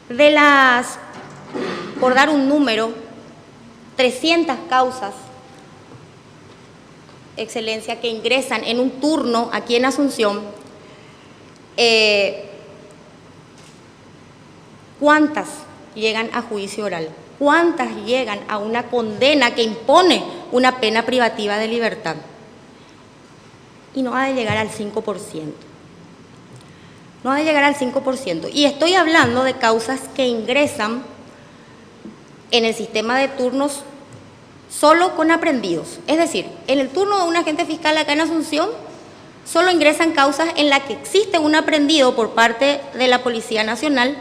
De las, por dar un número, 300 causas, Excelencia, que ingresan en un turno aquí en Asunción, ¿cuántas llegan a juicio oral? ¿Cuántas llegan a una condena que impone una pena privativa de libertad? Y no ha de llegar al 5%. No ha de llegar al 5%. Y estoy hablando de causas que ingresan en el sistema de turnos solo con aprendidos. Es decir, en el turno de un agente fiscal acá en Asunción, solo ingresan causas en las que existe un aprendido por parte de la Policía Nacional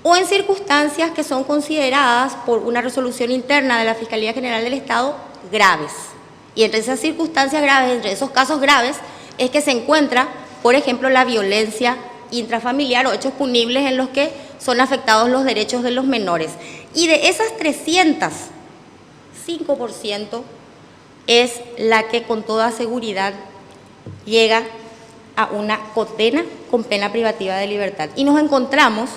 o en circunstancias que son consideradas por una resolución interna de la Fiscalía General del Estado graves. Y entre esas circunstancias graves, entre esos casos graves, es que se encuentra, por ejemplo, la violencia intrafamiliar o hechos punibles en los que son afectados los derechos de los menores. Y de esas 300, 5% es la que con toda seguridad llega a una condena con pena privativa de libertad. Y nos encontramos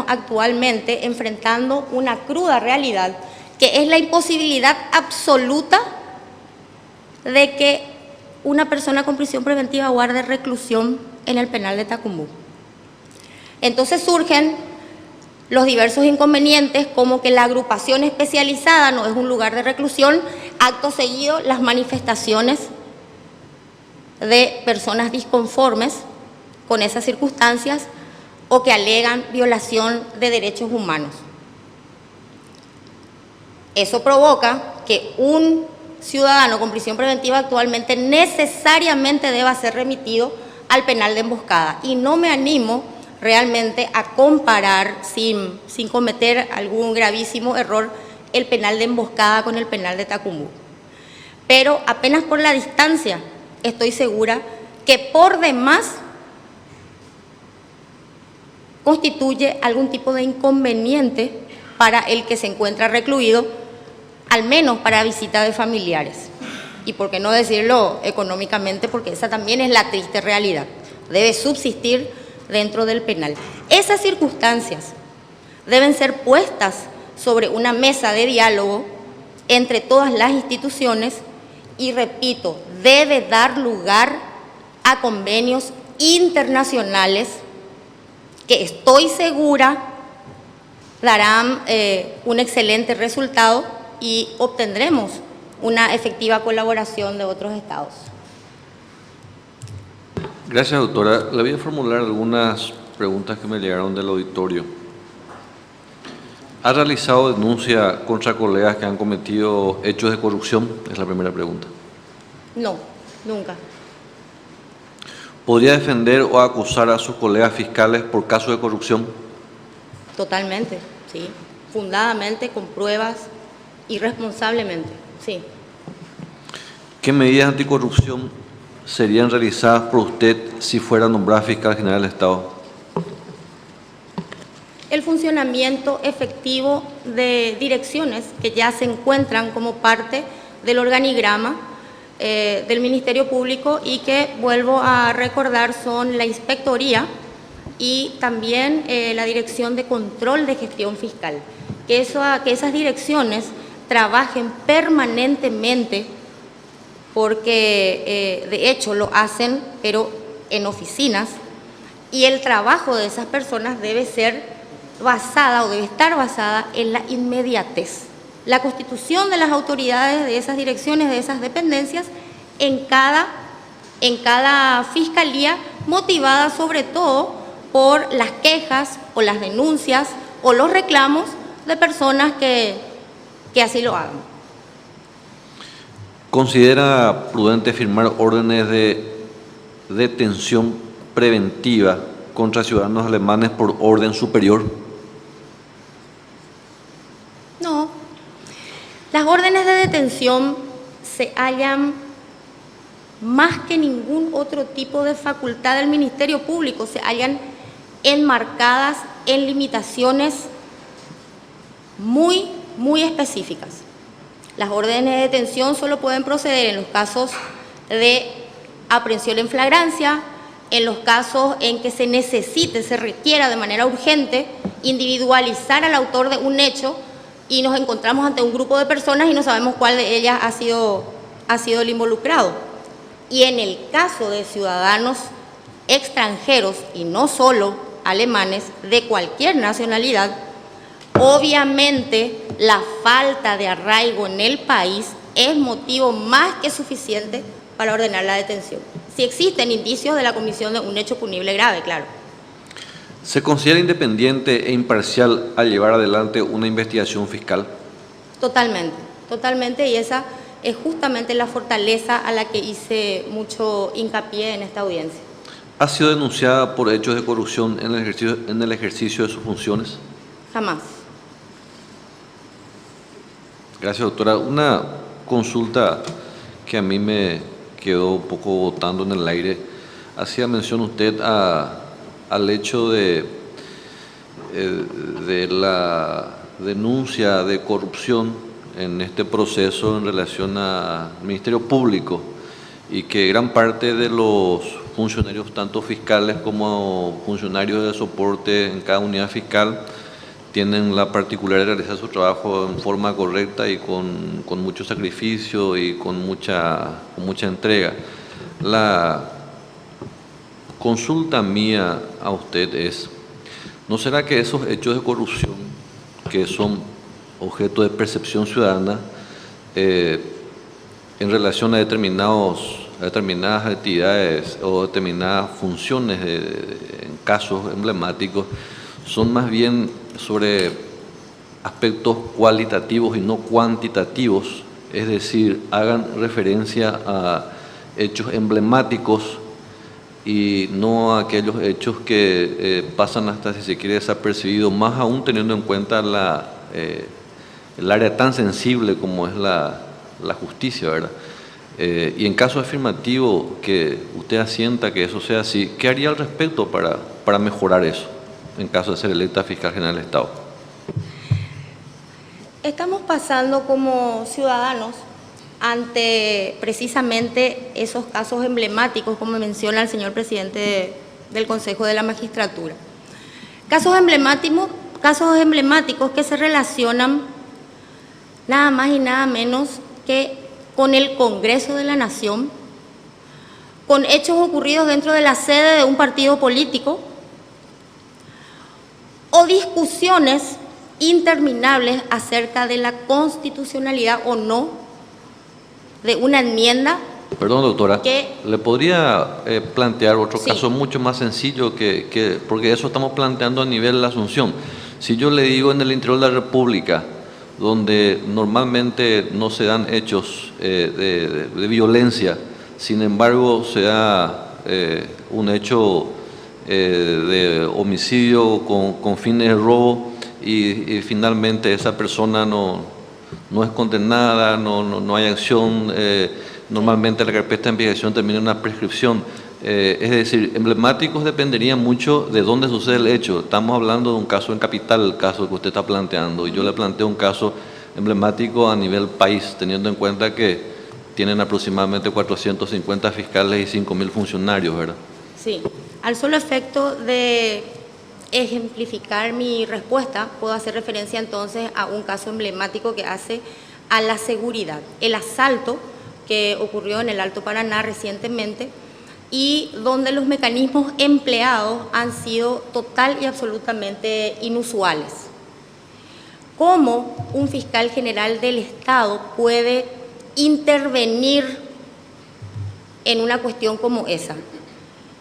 actualmente enfrentando una cruda realidad, que es la imposibilidad absoluta de que una persona con prisión preventiva guarde reclusión en el penal de Tacumú. Entonces surgen los diversos inconvenientes, como que la agrupación especializada no es un lugar de reclusión, acto seguido las manifestaciones de personas disconformes con esas circunstancias o que alegan violación de derechos humanos. Eso provoca que un ciudadano con prisión preventiva actualmente necesariamente deba ser remitido al penal de emboscada. Y no me animo realmente a comparar, sin cometer algún gravísimo error, el penal de emboscada con el penal de Tacumú. Pero apenas por la distancia estoy segura que por demás constituye algún tipo de inconveniente para el que se encuentra recluido, al menos para visita de familiares. Y por qué no decirlo económicamente, porque esa también es la triste realidad. Debe subsistir dentro del penal. Esas circunstancias deben ser puestas sobre una mesa de diálogo entre todas las instituciones y, repito, debe dar lugar a convenios internacionales que estoy segura darán un excelente resultado y obtendremos una efectiva colaboración de otros estados. Gracias, doctora. Le voy a formular algunas preguntas que me llegaron del auditorio. ¿Ha realizado denuncia contra colegas que han cometido hechos de corrupción? Es la primera pregunta. No, nunca. ¿Podría defender o acusar a sus colegas fiscales por casos de corrupción? Totalmente, sí. Fundadamente, con pruebas y responsablemente, sí. ¿Qué medidas anticorrupción serían realizadas por usted si fuera nombrada fiscal general del Estado? El funcionamiento efectivo de direcciones que ya se encuentran como parte del organigrama del Ministerio Público y que, vuelvo a recordar, son la Inspectoría y también la Dirección de Control de Gestión Fiscal. Que esas direcciones trabajen permanentemente, porque de hecho lo hacen, pero en oficinas, y el trabajo de esas personas debe ser basada o debe estar basada en la inmediatez. La constitución de las autoridades de esas direcciones, de esas dependencias, en cada fiscalía, motivada sobre todo por las quejas o las denuncias o los reclamos de personas que así lo hagan. ¿Considera prudente firmar órdenes de detención preventiva contra ciudadanos alemanes por orden superior? No. Las órdenes de detención se hallan más que ningún otro tipo de facultad del Ministerio Público, se hallan enmarcadas en limitaciones muy, muy específicas. Las órdenes de detención solo pueden proceder en los casos de aprehensión en flagrancia, en los casos en que se necesite, se requiera de manera urgente individualizar al autor de un hecho y nos encontramos ante un grupo de personas y no sabemos cuál de ellas ha sido el involucrado. Y en el caso de ciudadanos extranjeros, y no solo alemanes, de cualquier nacionalidad, obviamente la falta de arraigo en el país es motivo más que suficiente para ordenar la detención. Si existen indicios de la comisión de un hecho punible grave, claro. ¿Se considera independiente e imparcial al llevar adelante una investigación fiscal? Totalmente, totalmente, y esa es justamente la fortaleza a la que hice mucho hincapié en esta audiencia. ¿Ha sido denunciada por hechos de corrupción en el ejercicio de sus funciones? Jamás. Gracias, doctora. Una consulta que a mí me quedó un poco botando en el aire. Hacía mención usted al hecho de la denuncia de corrupción en este proceso en relación al Ministerio Público y que gran parte de los funcionarios, tanto fiscales como funcionarios de soporte en cada unidad fiscal, tienen la particularidad de realizar su trabajo en forma correcta y con mucho sacrificio y con mucha entrega. La consulta mía a usted es, ¿No será que esos hechos de corrupción que son objeto de percepción ciudadana en relación a determinadas actividades o determinadas funciones en casos emblemáticos son más bien sobre aspectos cualitativos y no cuantitativos? Es decir, hagan referencia a hechos emblemáticos y no a aquellos hechos que pasan hasta, si se quiere, desapercibidos, más aún teniendo en cuenta el área tan sensible como es la justicia, ¿verdad? Y en caso afirmativo que usted asienta que eso sea así, ¿qué haría al respecto para mejorar eso en caso de ser electa fiscal general del Estado? Estamos pasando como ciudadanos ante precisamente esos casos emblemáticos, como menciona el señor presidente del Consejo de la Magistratura. Casos emblemáticos que se relacionan nada más y nada menos que con el Congreso de la Nación, con hechos ocurridos dentro de la sede de un partido político o discusiones interminables acerca de la constitucionalidad o no de una enmienda. Perdón, doctora, que, ¿le podría plantear otro sí, caso mucho más sencillo porque eso estamos planteando a nivel de la Asunción? Si yo le digo en el interior de la República, donde normalmente no se dan hechos de violencia, sin embargo se da un hecho de homicidio con fines de robo y finalmente esa persona no es condenada, no hay acción, normalmente la carpeta de investigación termina en una prescripción. Es decir, emblemáticos dependería mucho de dónde sucede el hecho. Estamos hablando de un caso en capital, el caso que usted está planteando, y yo le planteo un caso emblemático a nivel país, teniendo en cuenta que tienen aproximadamente 450 fiscales y 5.000 funcionarios, ¿verdad? Sí, al solo efecto de ejemplificar mi respuesta, puedo hacer referencia entonces a un caso emblemático que hace a la seguridad. El asalto que ocurrió en el Alto Paraná recientemente y donde los mecanismos empleados han sido total y absolutamente inusuales. ¿Cómo un fiscal general del Estado puede intervenir en una cuestión como esa?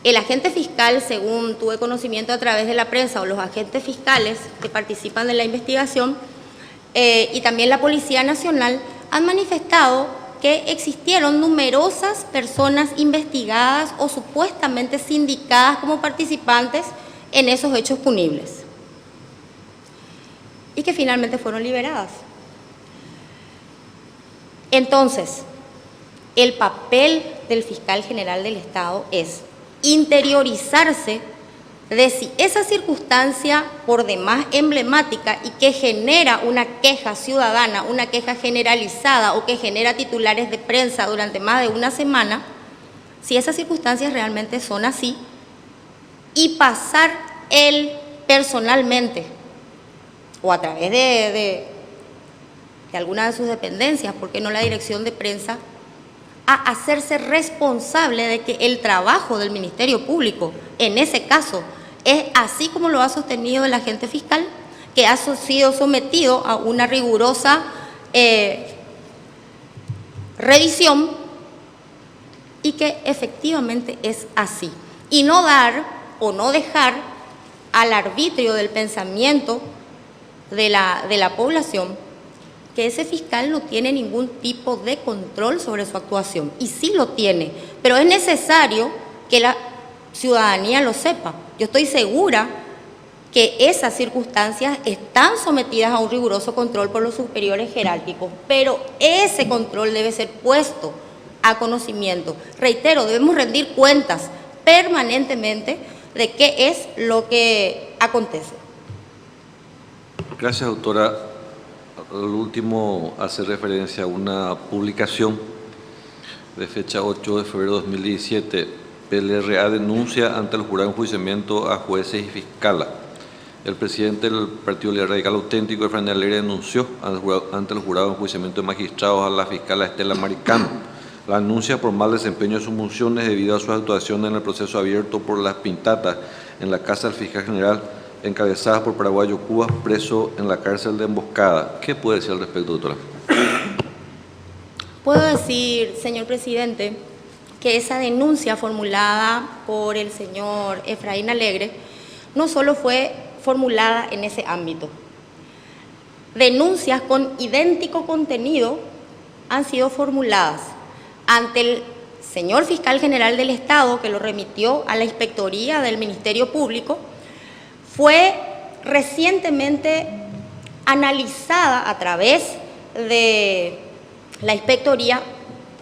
El agente fiscal, según tuve conocimiento a través de la prensa, o los agentes fiscales que participan en la investigación y también la Policía Nacional, han manifestado que existieron numerosas personas investigadas o supuestamente sindicadas como participantes en esos hechos punibles y que finalmente fueron liberadas. Entonces, el papel del fiscal general del Estado es interiorizarse de si esa circunstancia por demás emblemática y que genera una queja ciudadana, una queja generalizada o que genera titulares de prensa durante más de una semana, si esas circunstancias realmente son así, y pasar él personalmente o a través de alguna de sus dependencias, ¿por qué no la dirección de prensa?, a hacerse responsable de que el trabajo del Ministerio Público, en ese caso, es así como lo ha sostenido el agente fiscal, que ha sido sometido a una rigurosa revisión y que efectivamente es así. Y no dar o no dejar al arbitrio del pensamiento de la población que ese fiscal no tiene ningún tipo de control sobre su actuación. Y sí lo tiene, pero es necesario que la ciudadanía lo sepa. Yo estoy segura que esas circunstancias están sometidas a un riguroso control por los superiores jerárquicos, pero ese control debe ser puesto a conocimiento. Reitero, debemos rendir cuentas permanentemente de qué es lo que acontece. Gracias, doctora. Al último hace referencia a una publicación de fecha 8 de febrero de 2017. PLRA denuncia ante el jurado de enjuiciamiento a jueces y fiscales. El presidente del Partido Radical Auténtico, Efraín Alegre, denunció ante el jurado de enjuiciamiento de magistrados a la fiscal Estela Maricano. La denuncia por mal desempeño de sus funciones debido a sus actuaciones en el proceso abierto por las pintatas en la casa del fiscal general encabezadas por paraguayo Cubas, preso en la cárcel de Emboscada. ¿Qué puede decir al respecto, doctora? Puedo decir, señor presidente, que esa denuncia formulada por el señor Efraín Alegre no solo fue formulada en ese ámbito. Denuncias con idéntico contenido han sido formuladas ante el señor Fiscal General del Estado, que lo remitió a la Inspectoría del Ministerio Público. Fue recientemente analizada a través de la Inspectoría,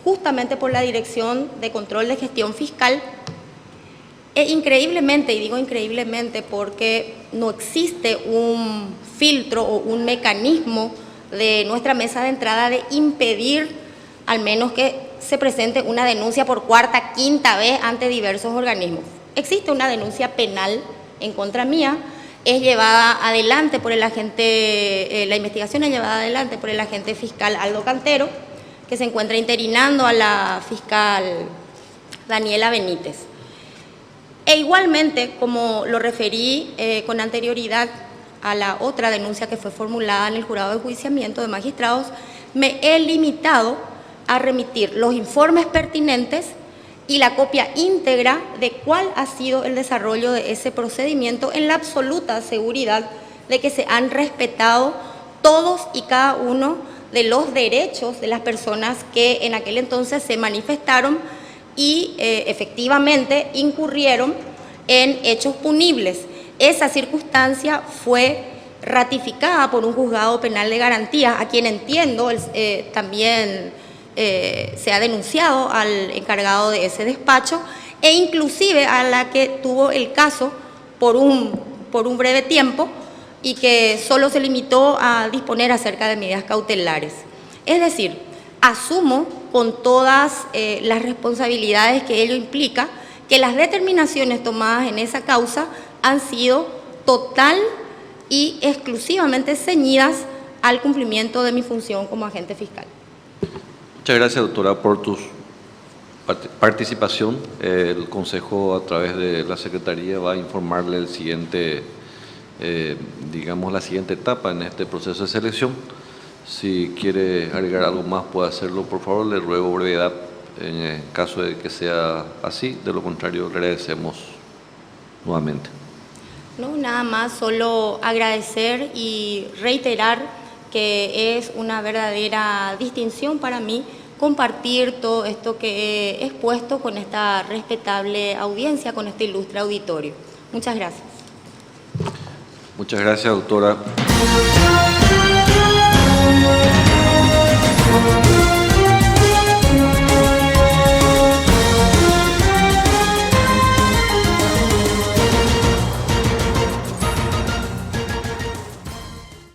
justamente por la Dirección de Control de Gestión Fiscal, e increíblemente, y digo increíblemente porque no existe un filtro o un mecanismo de nuestra mesa de entrada de impedir al menos que se presente una denuncia por cuarta, quinta vez ante diversos organismos. Existe una denuncia penal en contra mía, es llevada adelante por el agente, la investigación es llevada adelante por el agente fiscal Aldo Cantero, que se encuentra interinando a la fiscal Daniela Benítez. E igualmente, como lo referí con anterioridad a la otra denuncia que fue formulada en el jurado de enjuiciamiento de magistrados, me he limitado a remitir los informes pertinentes y la copia íntegra de cuál ha sido el desarrollo de ese procedimiento en la absoluta seguridad de que se han respetado todos y cada uno de los derechos de las personas que en aquel entonces se manifestaron y efectivamente incurrieron en hechos punibles. Esa circunstancia fue ratificada por un juzgado penal de garantías, a quien entiendo también se ha denunciado al encargado de ese despacho e inclusive a la que tuvo el caso por un breve tiempo y que solo se limitó a disponer acerca de medidas cautelares. Es decir, asumo con todas las responsabilidades que ello implica que las determinaciones tomadas en esa causa han sido total y exclusivamente ceñidas al cumplimiento de mi función como agente fiscal. Muchas gracias, doctora, por tu participación. El Consejo, a través de la Secretaría, va a informarle el siguiente, la siguiente etapa en este proceso de selección. Si quiere agregar algo más, puede hacerlo, por favor. Le ruego brevedad en el caso de que sea así. De lo contrario, le agradecemos nuevamente. No, nada más, solo agradecer y reiterar que es una verdadera distinción para mí compartir todo esto que he expuesto con esta respetable audiencia, con este ilustre auditorio. Muchas gracias. Muchas gracias, doctora.